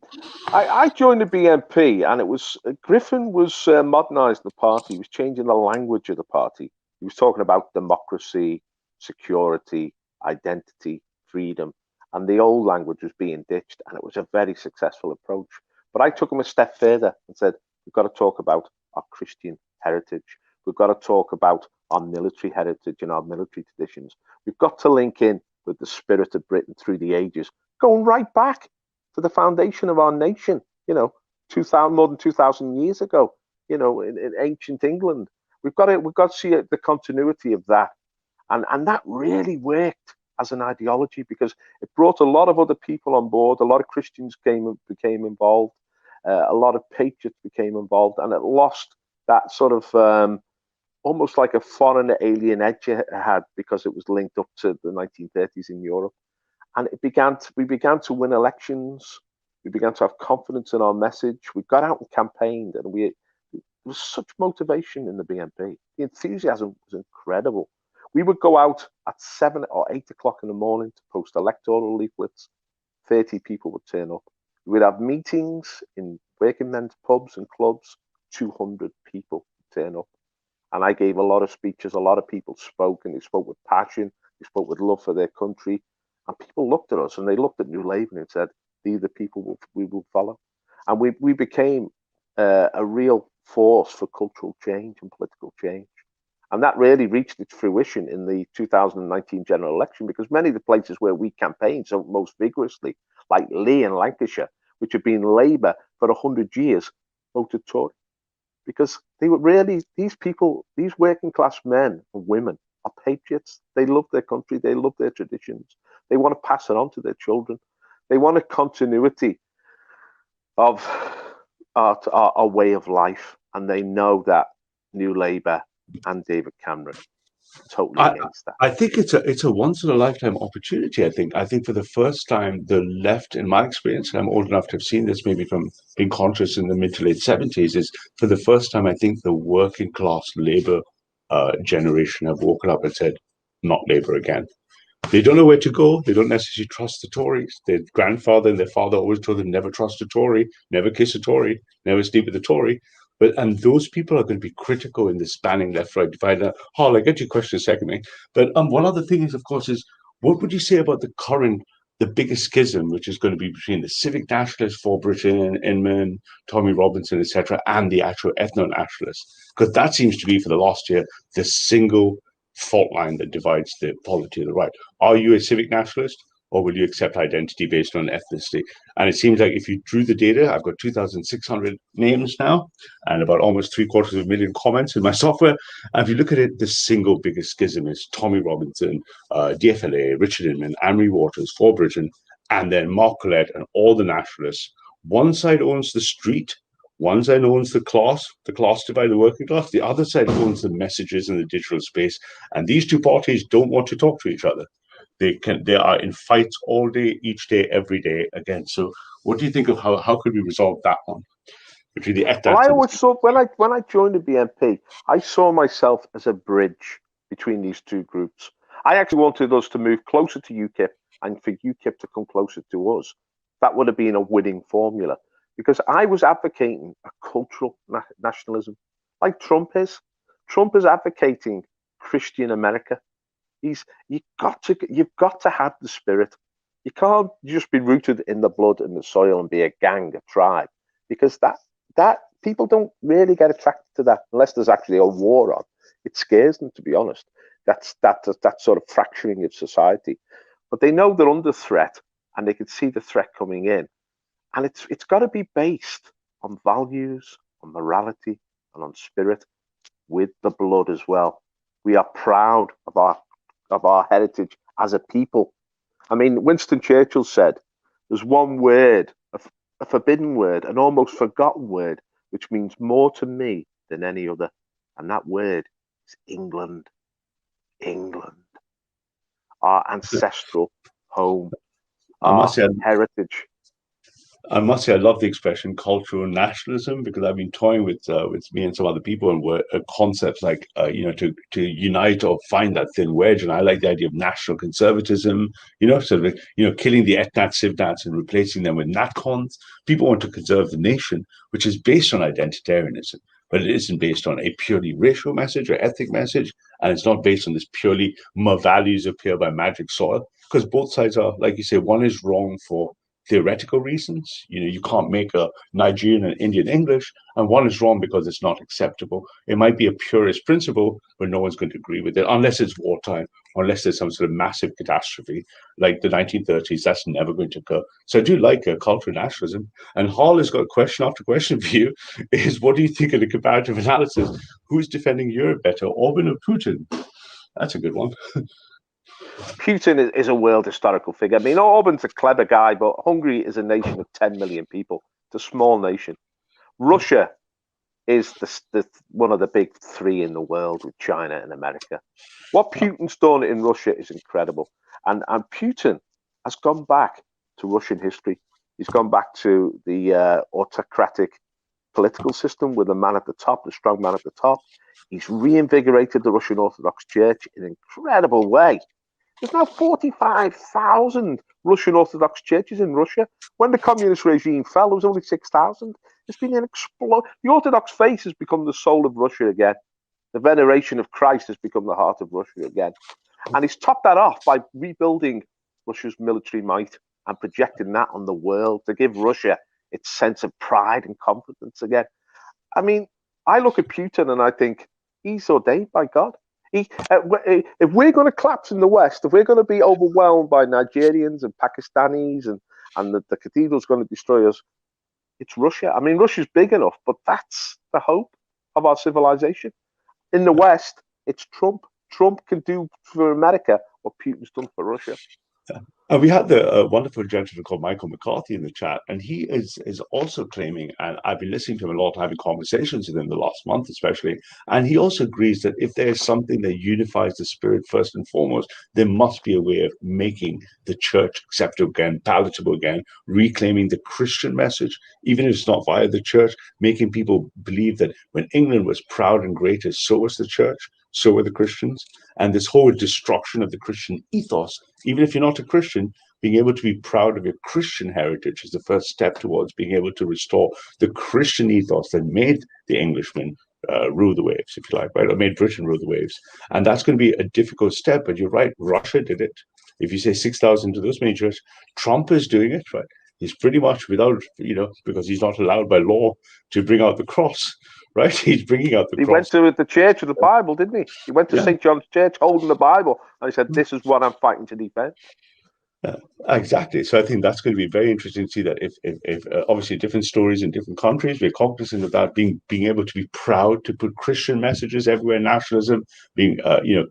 I joined the BNP, and it was Griffin was modernising the party. He was changing the language of the party. He was talking about democracy, security, identity, freedom, and the old language was being ditched, and it was a very successful approach. But I took him a step further and said, we've got to talk about our Christian heritage. We've got to talk about our military heritage and our military traditions. We've got to link in with the spirit of Britain through the ages, going right back to the foundation of our nation, more than 2,000 years ago, in ancient England. We've got to see the continuity of that. And that really worked as an ideology because it brought a lot of other people on board. A lot of Christians became involved. A lot of patriots became involved, and it lost that sort of almost like a foreign alien edge it had because it was linked up to the 1930s in Europe. And we began to win elections. We began to have confidence in our message. We got out and campaigned, and there was such motivation in the BNP. The enthusiasm was incredible. We would go out at 7 or 8 o'clock in the morning to post electoral leaflets. 30 people would turn up. We'd have meetings in working men's pubs and clubs. 200 people would turn up. And I gave a lot of speeches. A lot of people spoke, and they spoke with passion. They spoke with love for their country. And people looked at us, and they looked at New Labour and said, these are the people we will follow. And we became a real force for cultural change and political change. And that really reached its fruition in the 2019 general election, because many of the places where we campaigned so most vigorously, like Lee in Lancashire, which had been Labour for 100 years, voted Tory. Because they were really, these people, these working class men and women are patriots. They love their country. They love their traditions. They want to pass it on to their children. They want a continuity of our way of life. And they know that New Labour and David Cameron totally against that. I think it's a once in a lifetime opportunity. I think for the first time, the left, in my experience, and I'm old enough to have seen this maybe from being conscious in the mid to late 70s, is for the first time, I think the working class Labour generation have woken up and said, not Labour again. They don't know where to go. They don't necessarily trust the Tories. Their grandfather and their father always told them, never trust a Tory, never kiss a Tory, never sleep with a Tory. And those people are going to be critical in the spanning left-right divide. I'll get to your question a second, mate. But one other thing is, of course, is what would you say about the biggest schism, which is going to be between the civic nationalists for Britain, Inman, Tommy Robinson, etc., and the actual ethno-nationalists? Because that seems to be, for the last year, the single fault line that divides the polity of the right. Are you a civic nationalist? or will you accept identity based on ethnicity? And it seems like if you drew the data, I've got 2,600 names now and about almost 750,000 comments in my software. And if you look at it, the single biggest schism is Tommy Robinson, DFLA, Richard Inman, Amory Waters, For Britain, and then Mark Collett and all the nationalists. One side owns the street, one side owns the class divide, the working class. The other side owns the messages in the digital space. And these two parties don't want to talk to each other. They are in fights all day, each day, every day again. So what do you think of how could we resolve that one? Between the well, I always saw when I joined the BNP, I saw myself as a bridge between these two groups. I actually wanted us to move closer to UKIP and for UKIP to come closer to us. That would have been a winning formula, because I was advocating a cultural nationalism, like Trump is. Trump is advocating Christian America. You've got to have the spirit. You can't just be rooted in the blood and the soil and be a gang, a tribe, because that people don't really get attracted to that unless there's actually a war on. It scares them, to be honest. That's that sort of fracturing of society. But they know they're under threat, and they can see the threat coming in, and it's got to be based on values, on morality, and on spirit, with the blood as well. We are proud of our heritage as a people. I mean, Winston Churchill said, "There's one word, a forbidden word, an almost forgotten word, which means more to me than any other, and that word is England. England, our ancestral home, our heritage." I must say, I love the expression cultural nationalism, because I've been toying with me and some other people and concepts like to unite or find that thin wedge. And I like the idea of national conservatism, sort of killing the ethnic civnats and replacing them with natcons. People want to conserve the nation, which is based on identitarianism, but it isn't based on a purely racial message or ethnic message, and it's not based on this purely my values appear by magic soil, because both sides are, like you say, one is wrong for theoretical reasons. You can't make a Nigerian and Indian English, and one is wrong because it's not acceptable. It might be a purist principle, but no one's going to agree with it unless it's wartime, or unless there's some sort of massive catastrophe like the 1930s. That's never going to occur. So I do like cultural nationalism. And Hall has got question after question for you. Is what do you think of the comparative analysis? Who's defending Europe better, Orban or Putin? That's a good one. Putin is a world historical figure. I mean, Orban's a clever guy, but Hungary is a nation of 10 million people. It's a small nation. Russia is the one of the big three in the world, with China and America. What Putin's done in Russia is incredible. And Putin has gone back to Russian history. He's gone back to the autocratic political system with a man at the top, the strong man at the top. He's reinvigorated the Russian Orthodox Church in an incredible way. There's now 45,000 Russian Orthodox churches in Russia. When the communist regime fell, there was only 6,000. There's been an explosion. The Orthodox faith has become the soul of Russia again. The veneration of Christ has become the heart of Russia again. And he's topped that off by rebuilding Russia's military might and projecting that on the world to give Russia its sense of pride and confidence again. I mean, I look at Putin and I think he's ordained by God. If we're going to collapse in the West, if we're going to be overwhelmed by Nigerians and Pakistanis and the cathedral's going to destroy us, it's Russia. I mean, Russia's big enough, but that's the hope of our civilization. In the West, it's Trump. Trump can do for America what Putin's done for Russia. And we had the wonderful gentleman called Michael McCarthy in the chat, and he is also claiming, and I've been listening to him a lot, having conversations with him the last month especially, and he also agrees that if there is something that unifies the spirit first and foremost, there must be a way of making the church acceptable again, palatable again, reclaiming the Christian message, even if it's not via the church, making people believe that when England was proud and greatest, so was the church, so were the Christians. And this whole destruction of the Christian ethos, even if you're not a Christian, being able to be proud of your Christian heritage is the first step towards being able to restore the Christian ethos that made the Englishmen rule the waves, if you like, right? Or made Britain rule the waves. And that's going to be a difficult step, but you're right, Russia did it. If you say 6,000 to those many churches, Trump is doing it, right? He's pretty much without, because he's not allowed by law to bring out the cross. Right, he's bringing out the cross. He went to the church of the Bible, didn't he? He went to St. John's Church holding the Bible, and he said, "This is what I'm fighting to defend." Exactly. So I think that's going to be very interesting to see that if obviously different stories in different countries, we're cognizant of that, being able to be proud to put Christian messages everywhere, nationalism, being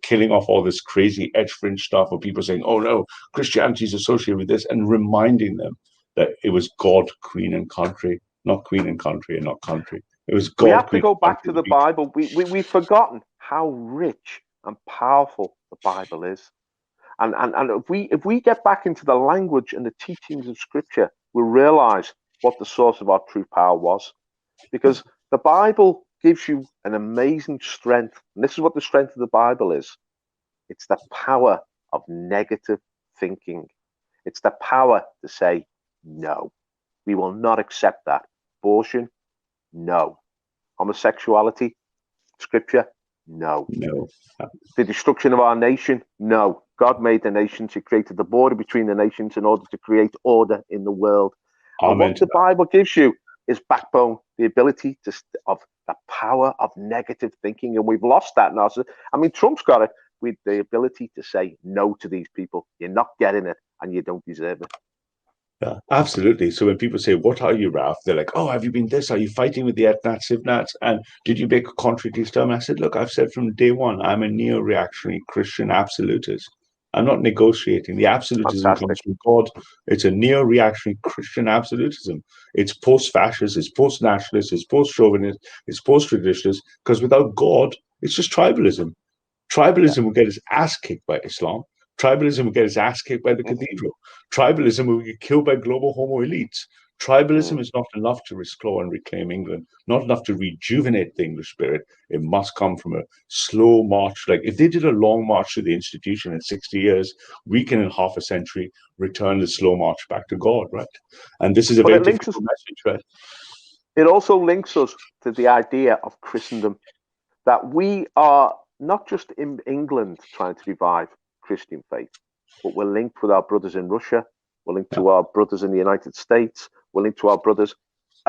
killing off all this crazy edge fringe stuff, or people saying, oh no, Christianity is associated with this, and reminding them that it was God, Queen, and country, not Queen and country, and not country. It was God. We have to go back to the Bible. We've forgotten how rich and powerful the Bible is. And if we get back into the language and the teachings of Scripture, we'll realize what the source of our true power was. Because the Bible gives you an amazing strength. And this is what the strength of the Bible is. It's the power of negative thinking. It's the power to say, no, we will not accept that. Abortion, no. Homosexuality, Scripture, no. No. The destruction of our nation, no. God made the nations. He created the border between the nations in order to create order in the world. And what the Bible gives you is backbone, the ability of the power of negative thinking. And we've lost that now. So, I mean, Trump's got it with the ability to say no to these people. You're not getting it and you don't deserve it. Yeah, absolutely. So when people say, what are you, Ralph? They're like, oh, have you been this? Are you fighting with the ethnic Civnats? And did you make a contrary to Islam? I said, look, I've said from day one, I'm a neo-reactionary Christian absolutist. I'm not negotiating. The absolutism comes from God. It's a neo-reactionary Christian absolutism. It's post-fascist, it's post-nationalist, it's post-chauvinist, it's post-traditionalist, because without God, it's just tribalism. Tribalism will get its ass kicked by Islam. Tribalism will get its ass kicked by the cathedral. Tribalism will get killed by global homo elites. Tribalism is not enough to restore and reclaim England, not enough to rejuvenate the English spirit. It must come from a slow march. Like if they did a long march to the institution in 60 years, we can in half a century return the slow march back to God, right? And this is a very difficult message, right? It also links us to the idea of Christendom, that we are not just in England trying to revive Christian faith, but we're linked with our brothers in Russia, we're linked to our brothers in the United States, we're linked to our brothers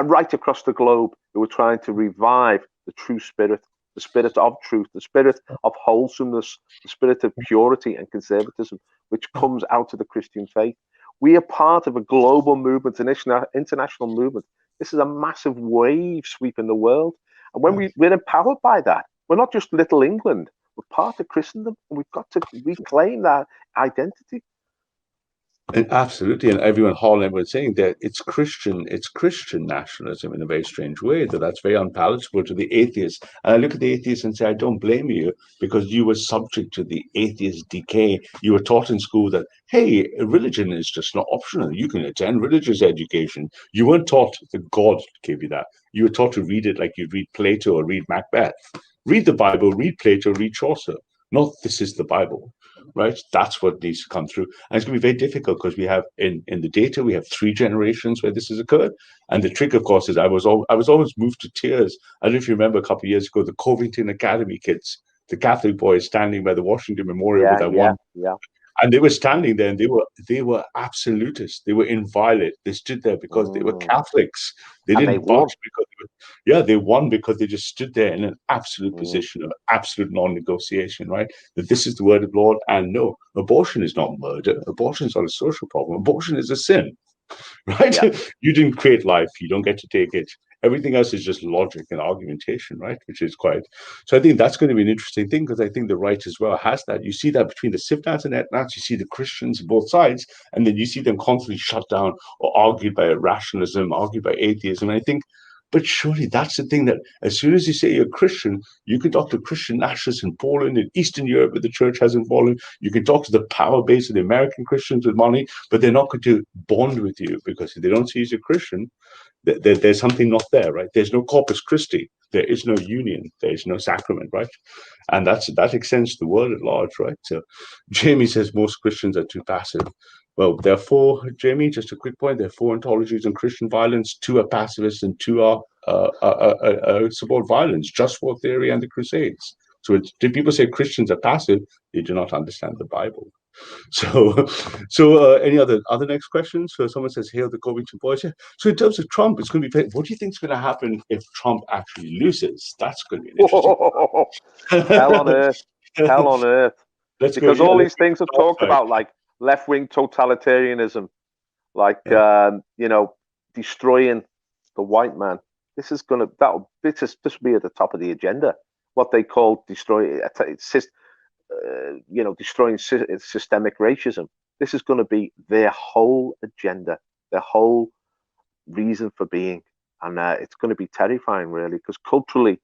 right across the globe who are trying to revive the true spirit, the spirit of truth, the spirit of wholesomeness, the spirit of purity and conservatism, which comes out of the Christian faith. We are part of a global movement, an international movement. This is a massive wave sweeping the world. And when we're empowered by that, we're not just little England, we're part of Christendom, and we've got to reclaim that identity. And absolutely, and everyone, Holland was saying that it's Christian nationalism in a very strange way, that's very unpalatable to the atheists. And I look at the atheists and say, I don't blame you, because you were subject to the atheist decay. You were taught in school that, hey, religion is just not optional. You can attend religious education. You weren't taught that God gave you that. You were taught to read it like you'd read Plato or read Macbeth. Read the Bible, read Plato, read Chaucer. Not this is the Bible. Right, that's what needs to come through, and it's going to be very difficult because we have in the data we have 3 generations where this has occurred, and the trick, of course, is I was always moved to tears. I don't know if you remember a couple of years ago, the Covington Academy kids, the Catholic boys standing by the Washington Memorial with that one. And they were standing there, and they were absolutists. They were inviolate. They stood there because they were Catholics. They didn't budge because they won because they just stood there in an absolute position of absolute non-negotiation, right? That this is the word of the Lord, and no, abortion is not murder. Abortion is not a social problem. Abortion is a sin, right? You didn't create life. You don't get to take it. Everything else is just logic and argumentation, right? Which is quite. So I think that's going to be an interesting thing, because I think the right as well has that. You see that between the Civnats and Ethnots, you see the Christians on both sides, and then you see them constantly shut down or argued by rationalism, argued by atheism. And I think, but surely that's the thing, that as soon as you say you're Christian, you can talk to Christian nationalists in Poland, in Eastern Europe, where the church hasn't fallen. You can talk to the power base of the American Christians with money, but they're not going to bond with you, because if they don't see you as a Christian, there's something not there, right? There's no Corpus Christi. There is no union. There is no sacrament, right? And that extends to the world at large, right? So Jamie says most Christians are too passive. Well, therefore, Jamie, just a quick point, there are 4 ontologies on Christian violence. 2 are pacifists and 2 are support violence, just war theory and the Crusades. So if people say Christians are passive, they do not understand the Bible. So any other next questions? So someone says, hail the Covington boys. Yeah. So in terms of Trump, it's going to be, what do you think is going to happen if Trump actually loses? That's going to be interesting. Hell on earth. Hell on earth. Because all these things are talked about, like left-wing totalitarianism, like destroying the white man. This will be at the top of the agenda. What they call destroying systemic racism. This is going to be their whole agenda, their whole reason for being, and it's going to be terrifying, really, because culturally,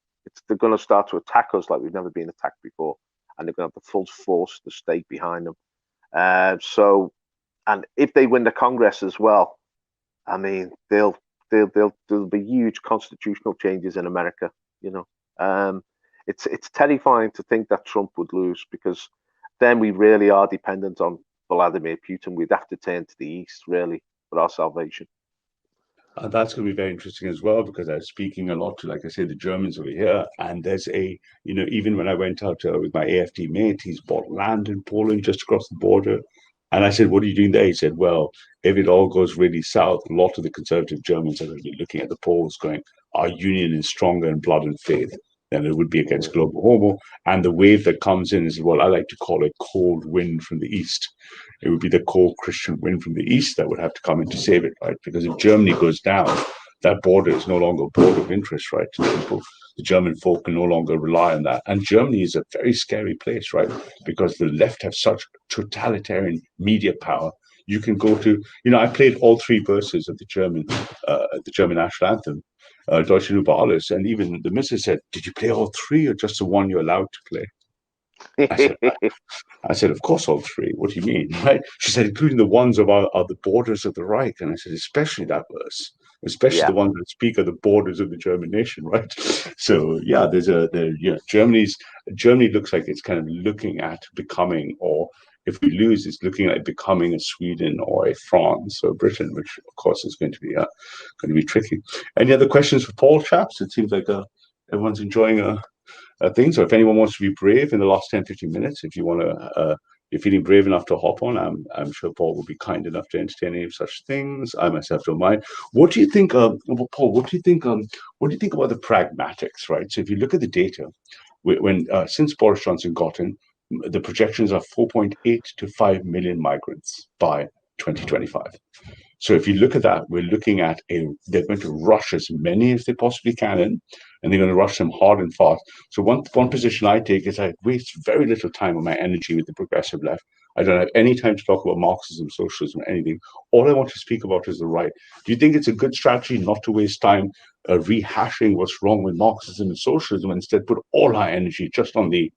they're going to start to attack us like we've never been attacked before, and they're going to have the full force of the state behind them. And if they win the Congress as well, I mean, there'll be huge constitutional changes in America. It's terrifying to think that Trump would lose, because then we really are dependent on Vladimir Putin. We'd have to turn to the east, really, for our salvation. That's going to be very interesting as well, because I was speaking a lot to, like I say, the Germans over here. And there's even when I went out with my AFD mate, he's bought land in Poland just across the border. And I said, what are you doing there? He said, well, if it all goes really south, a lot of the conservative Germans are going to be looking at the polls going, our union is stronger in blood and faith than it would be against global homo. And the wave that comes in is what I like to call a cold wind from the east. It would be the cold Christian wind from the east that would have to come in to save it, right? Because if Germany goes down, that border is no longer a border of interest, right? The German folk can no longer rely on that. And Germany is a very scary place, right? Because the left have such totalitarian media power. You can go to, I played all three verses of the German national anthem, Deutsche über alles, and even the missus said, did you play all three or just the one you're allowed to play? I said, of course, all three. What do you mean? Right? She said, including the ones of the borders of the Reich. And I said, especially that verse, especially the ones that speak of the borders of the German nation, right? So yeah, Germany looks like it's kind of looking at becoming, or if we lose, it's looking at becoming a Sweden or a France or Britain, which of course is going to be tricky. Any other questions for Paul, chaps? It seems like everyone's enjoying things. So if anyone wants to be brave in the last 10-15 minutes, if you want to, you're feeling brave enough to hop on, I'm sure Paul will be kind enough to entertain any of such things. I myself don't mind. What do you think, Paul? What do you think about the pragmatics, right? So if you look at the data, since Boris Johnson got in, the projections are 4.8 to 5 million migrants by 2025. So if you look at that, we're looking at they're going to rush as many as they possibly can in, and they're going to rush them hard and fast. So one position I take is I waste very little time on my energy with the progressive left. I don't have any time to talk about Marxism, socialism, or anything. All I want to speak about is the right. Do you think it's a good strategy not to waste time rehashing what's wrong with Marxism and socialism, and instead put all our energy just on the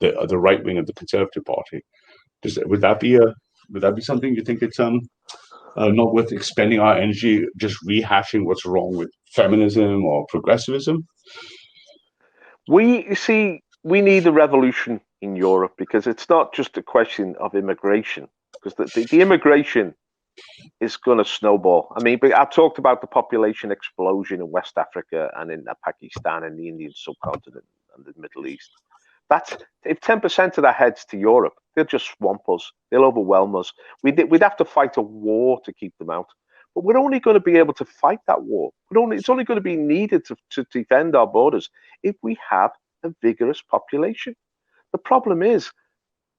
right wing of the Conservative Party? Would that be something you think it's not worth expending our energy just rehashing what's wrong with feminism or progressivism? We need a revolution in Europe, because it's not just a question of immigration, because the immigration is going to snowball. I mean, but I talked about the population explosion in West Africa and in Pakistan and the Indian subcontinent and the Middle East. If 10% of that heads to Europe, they'll just swamp us. They'll overwhelm us. We'd have to fight a war to keep them out. But we're only going to be able to fight that war. It's only going to be needed to defend our borders if we have a vigorous population. The problem is,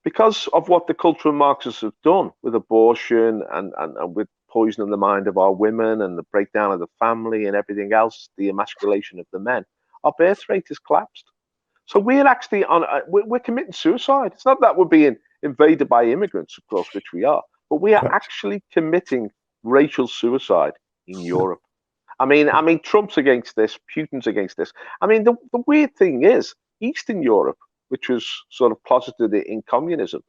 because of what the cultural Marxists have done with abortion and with poisoning the mind of our women and the breakdown of the family and everything else, the emasculation of the men, our birth rate has collapsed. So we're actually we're committing suicide. It's not that we're being invaded by immigrants, of course, which we are, but we are actually committing racial suicide in Europe. I mean, Trump's against this, Putin's against this. I mean, the weird thing is, Eastern Europe, which was sort of closeted in communism,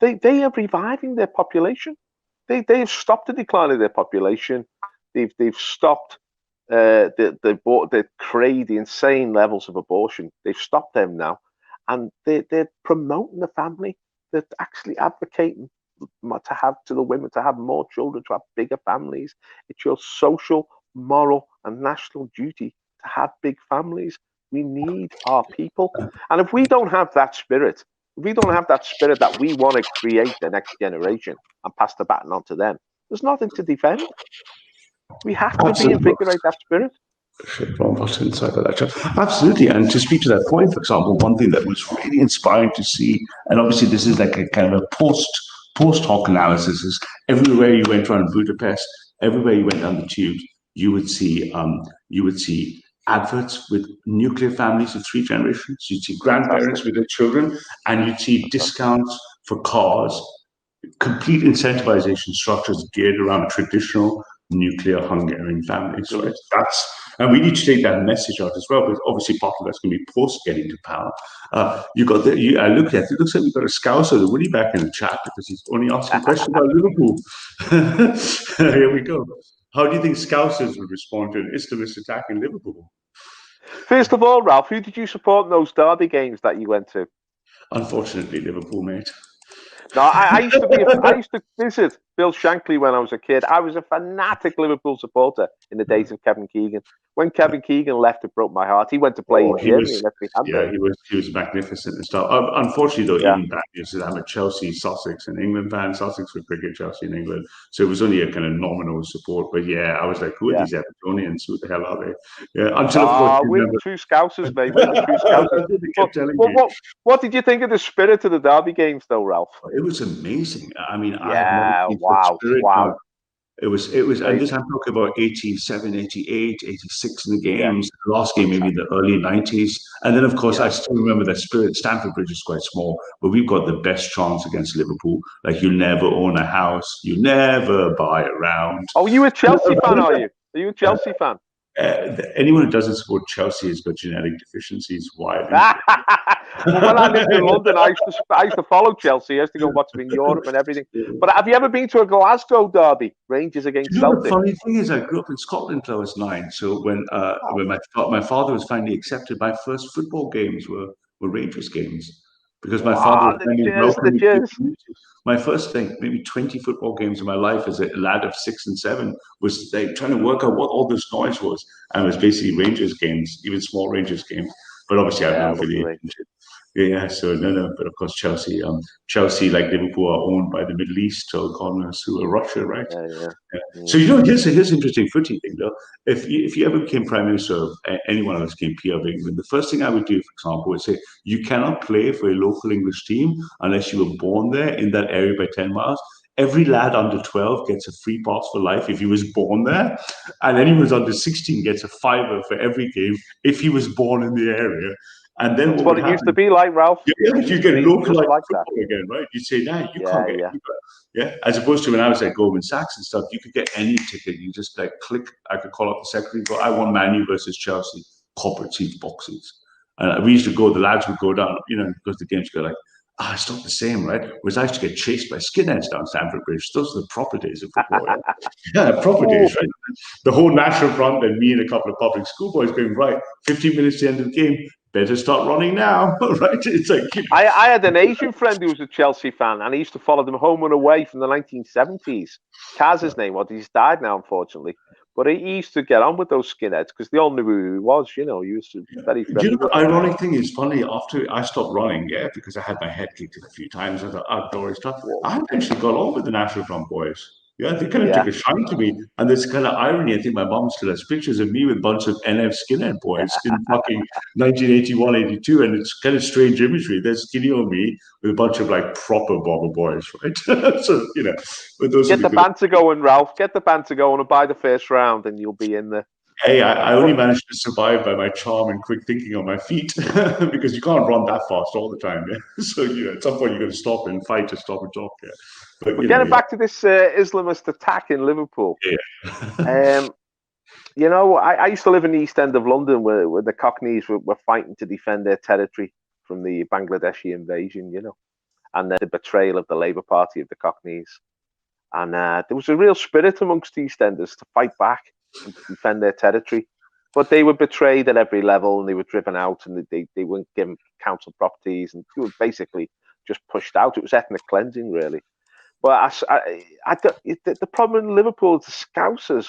they are reviving their population. They have stopped the decline of their population. They've stopped the insane levels of abortion. They've stopped them now, and they're promoting the family. They're actually advocating to the women to have more children, to have bigger families. It's your social, moral, and national duty to have big families. We need our people, and if we don't have that spirit, that we want to create the next generation and pass the baton on to them, there's nothing to defend. We have to reinvigorate that spirit. Absolutely. And to speak to that point, for example, one thing that was really inspiring to see, and obviously this is like a kind of a post hoc analysis is everywhere you went around Budapest, everywhere you went down the tubes, you would see adverts with nuclear families of 3 generations. You'd see grandparents with their children, and you'd see discounts for cars, complete incentivization structures geared around traditional nuclear Hungarian families, right? And we need to take that message out as well, because obviously part of that's going to be post getting to power. I look at it, looks like we've got a Scouser, the Willie back in the chat, because he's only asking questions about Liverpool. Here we go. How do you think Scousers would respond to an Islamist attack in Liverpool? First of all, Ralph, who did you support in those derby games that you went to? Unfortunately, Liverpool, mate. No, I used to visit Bill Shankly when I was a kid. I was a fanatic Liverpool supporter in the days of Kevin Keegan. When Kevin Keegan left, it broke my heart. He went to play in Germany. He was magnificent and stuff. Unfortunately, though, even bad news is I'm a Chelsea, Sussex, and England fan. Sussex for cricket, Chelsea in England. So it was only a kind of nominal support. But I was like, who are these Evertonians? Who the hell are they? We're the true Scousers, mate. We're the true Scousers. What did you think of the spirit of the derby games, though, Ralph? It was amazing. I mean, wow. It was, and this I'm talking about 87, 88, 86 in the games. The last game, maybe in the early 90s. And then, of course, I still remember that spirit. Stamford Bridge is quite small, but we've got the best chance against Liverpool. Like, you never own a house, you never buy a round. Oh, you a Chelsea fan, are you? Are you a Chelsea fan? Anyone who doesn't support Chelsea has got genetic deficiencies. Why? Well, when I lived in London, I used to follow Chelsea. I used to go watch them in Europe and everything. But have you ever been to a Glasgow derby? Rangers against Celtic? The funny thing is, I grew up in Scotland till I was 9. So when my father was finally accepted, my first football games were Rangers games. Because my father was my first maybe 20 football games in my life as a lad of 6 and 7 was like trying to work out what all this noise was. And it was basically Rangers games, even small Rangers games. But obviously I have no affiliation. So no. But of course, Chelsea, like Liverpool, are owned by the Middle East colonists who are Russia, right? So here's an interesting footy thing, though. If you ever became prime minister of any one of us became peer of England, the first thing I would do, for example, would say you cannot play for a local English team unless you were born there in that area by 10 miles. Every lad under 12 gets a free pass for life if he was born there, and anyone who's under 16 gets a $5 for every game if he was born in the area. And then that's what it used to be like, Ralph. You get localized like football again, right? You say, you can't get as opposed to when I was at Goldman Sachs and stuff, you could get any ticket. You just click. I could call up the secretary, go, I want Man U versus Chelsea, corporate seats, box seats. And we used to go, the lads would go down, because the games go like, it's not the same, right? Whereas I used to get chased by skinheads down Stamford Bridge. Those are the proper days of football. Proper days, right? The whole national front and me and a couple of public schoolboys going, right, 15 minutes to the end of the game, better start running now, right? It's like I had an Asian friend who was a Chelsea fan, and he used to follow them home and away from the 1970s. Kaz, his name was. He's died now, unfortunately. But he used to get on with those skinheads because they all knew who he was. He was very friendly. The ironic thing is, funny, after I stopped running, because I had my head kicked in a few times, I thought, outdoor stuff, I eventually got on with the National Front boys. They kind of took a shine to me. And there's kind of irony. I think my mom still has pictures of me with a bunch of NF skinhead boys in fucking 1981, 82. And it's kind of strange imagery. There's skinny on me with a bunch of proper bobber boys, right? So, but those get the banter going, Ralph. Get the banter going and buy the first round and you'll be in there. Hey, I only managed to survive by my charm and quick thinking on my feet because you can't run that fast all the time. So, at some point you're going to stop and fight to stop and talk. But getting back to this Islamist attack in Liverpool, I used to live in the East End of London where the Cockneys were fighting to defend their territory from the Bangladeshi invasion, and the betrayal of the Labour Party of the Cockneys. And there was a real spirit amongst EastEnders to fight back and to defend their territory. But they were betrayed at every level and they were driven out and they weren't given council properties and they were basically just pushed out. It was ethnic cleansing, really. But the problem in Liverpool is the Scousers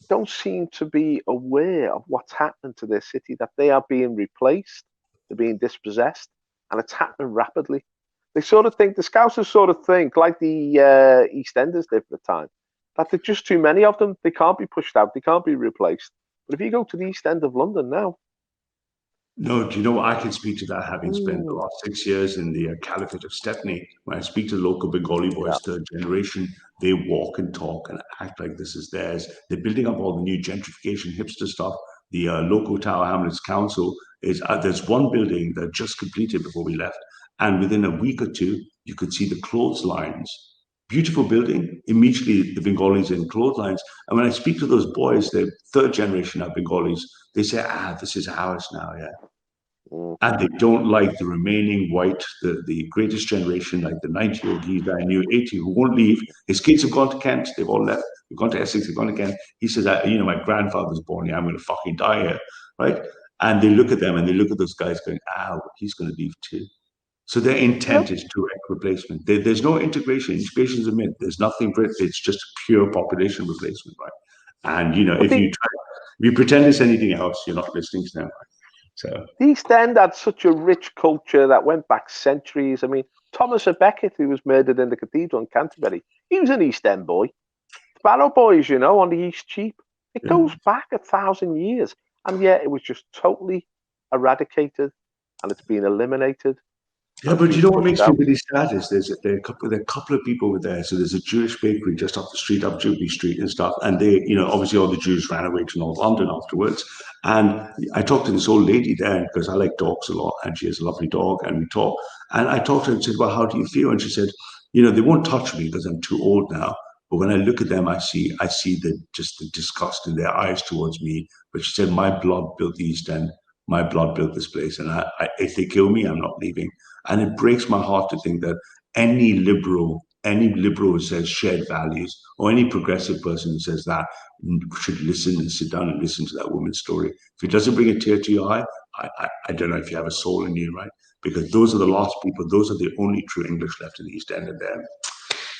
don't seem to be aware of what's happening to their city, that they are being replaced, they're being dispossessed, and it's happening rapidly. The Scousers sort of think, like the EastEnders did at the time, that there's just too many of them. They can't be pushed out, they can't be replaced. But if you go to the East End of London now, No, do you know, I can speak to that, having spent the last 6 years in the Caliphate of Stepney. When I speak to local Bengali boys, third generation, they walk and talk and act like this is theirs. They're building up all the new gentrification, hipster stuff. The local Tower Hamlets Council is, there's one building that just completed before we left. And within a week or two, you could see the clotheslines. Beautiful building. Immediately, the Bengalis in clotheslines. And when I speak to those boys, they're third generation of Bengalis, they say, this is ours now, yeah. And they don't like the remaining white, the greatest generation, like the 90-year-old geezer I knew, 80, who won't leave. His kids have gone to Kent. They've all left. They've gone to Essex. They've gone to Kent. He says, my grandfather's born here. I'm going to fucking die here, right? And they look at them and they look at those guys going, he's going to leave too. So their intent is direct replacement. There's no integration. Integration is a myth. There's nothing for it. It's just pure population replacement, right? And, if you pretend it's anything else, you're not listening to them, right? So the East End had such a rich culture that went back centuries. I mean, Thomas à Becket, who was murdered in the cathedral in Canterbury, he was an East End boy. The Barrow Boys, on the East Cheap. It goes back 1,000 years, and yet it was just totally eradicated, and it's been eliminated. Yeah, but you know what makes me really sad is there are a couple of people were there. So there's a Jewish bakery just off the street, up Jubilee Street and stuff. And they, obviously all the Jews ran away to North London afterwards. And I talked to this old lady there because I like dogs a lot, and she has a lovely dog. And we talked, and I talked to her and said, "Well, how do you feel?" And she said, "They won't touch me because I'm too old now. But when I look at them, I see the disgust in their eyes towards me." But she said, "My blood built the East End. My blood built this place, and if they kill me, I'm not leaving." And it breaks my heart to think that any liberal who says shared values, or any progressive person who says that, should listen and sit down and listen to that woman's story. If it doesn't bring a tear to your eye, I don't know if you have a soul in you, right? Because those are the last people. Those are the only true English left in the East End, and them.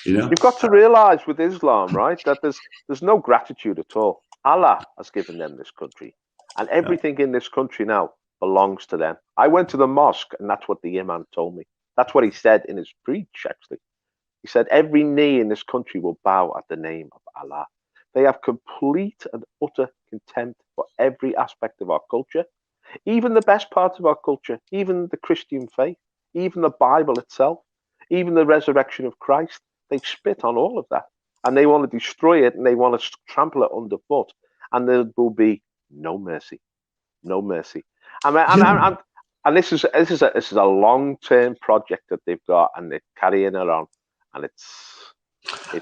You've got to realize with Islam, right, that there's no gratitude at all. Allah has given them this country, and everything in this country now belongs to them. I went to the mosque, and that's what the imam told me. That's what he said in his preach, actually. He said, every knee in this country will bow at the name of Allah. They have complete and utter contempt for every aspect of our culture, even the best parts of our culture, even the Christian faith, even the Bible itself, even the resurrection of Christ. They've spit on all of that, and they want to destroy it, and they want to trample it underfoot, and there will be no mercy. No mercy. And this is a long-term project that they've got, and they're carrying it on, and this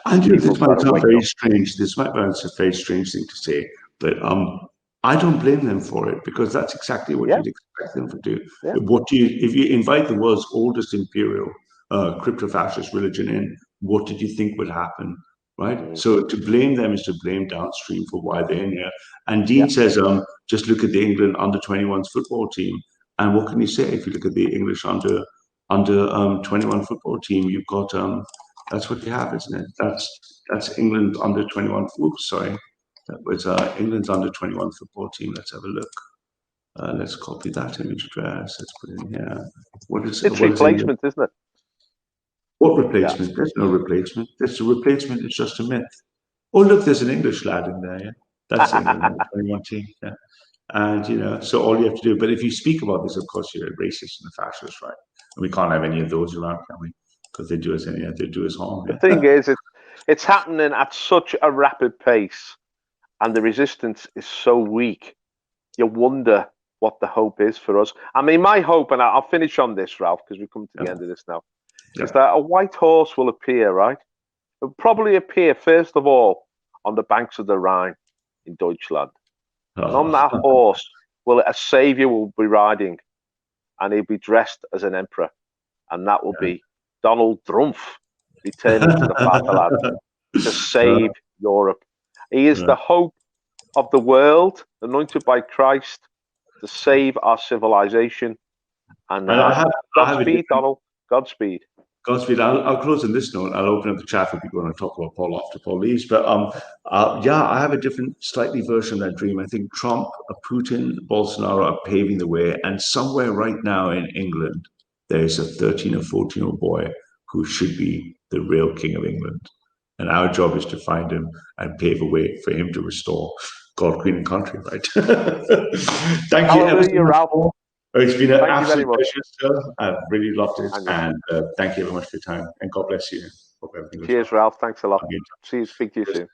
might sound very strange. This might sound a very strange thing to say, but I don't blame them for it, because that's exactly what you'd expect them to do. Yeah. If you invite the world's oldest imperial crypto-fascist religion in, what did you think would happen? Right. So to blame them is to blame downstream for why they're in here. And Dean says, just look at the England under-21s football team. And what can you say if you look at the English under 21 football team? You've got that's what you have, isn't it? That's England under 21. Oops, sorry, that was England's under 21 football team. Let's have a look. Let's copy that image address. Let's put it in here. It's replacement, isn't it? What replacement? There's no replacement. There's a replacement. It's just a myth. Oh, look, there's an English lad in there. Yeah, that's the England 21 team. Yeah, and so all you have to do. But if you speak about this, of course, you're a racist and a fascist, right? And we can't have any of those around, can we? Because they do us harm. Yeah? The thing is, it's happening at such a rapid pace, and the resistance is so weak. You wonder what the hope is for us. I mean, my hope, and I'll finish on this, Ralph, because we've come to the end of this now. Is that a white horse will appear, right? It will probably appear, first of all, on the banks of the Rhine in Deutschland. And on that horse, a saviour will be riding, and he'll be dressed as an emperor. And that will be Donald Trump returning to the fatherland to save Europe. He is the hope of the world, anointed by Christ to save our civilization. And Godspeed, Donald. Godspeed. Godspeed. I'll close on this note. I'll open up the chat for people who want to talk about Paul after Paul leaves. But I have a different, slightly version of that dream. I think Trump, Putin, Bolsonaro are paving the way. And somewhere right now in England, there's a 13 or 14-year-old boy who should be the real king of England. And our job is to find him and pave a way for him to restore God, Queen, and Country, right? Thank you. Hallelujah, Ralph. It's been an absolute pleasure, sir. I've really loved it, and thank you very much for your time. And God bless you. Hope everything goes Cheers, well. Ralph. Thanks a lot. See you. Speak to you soon.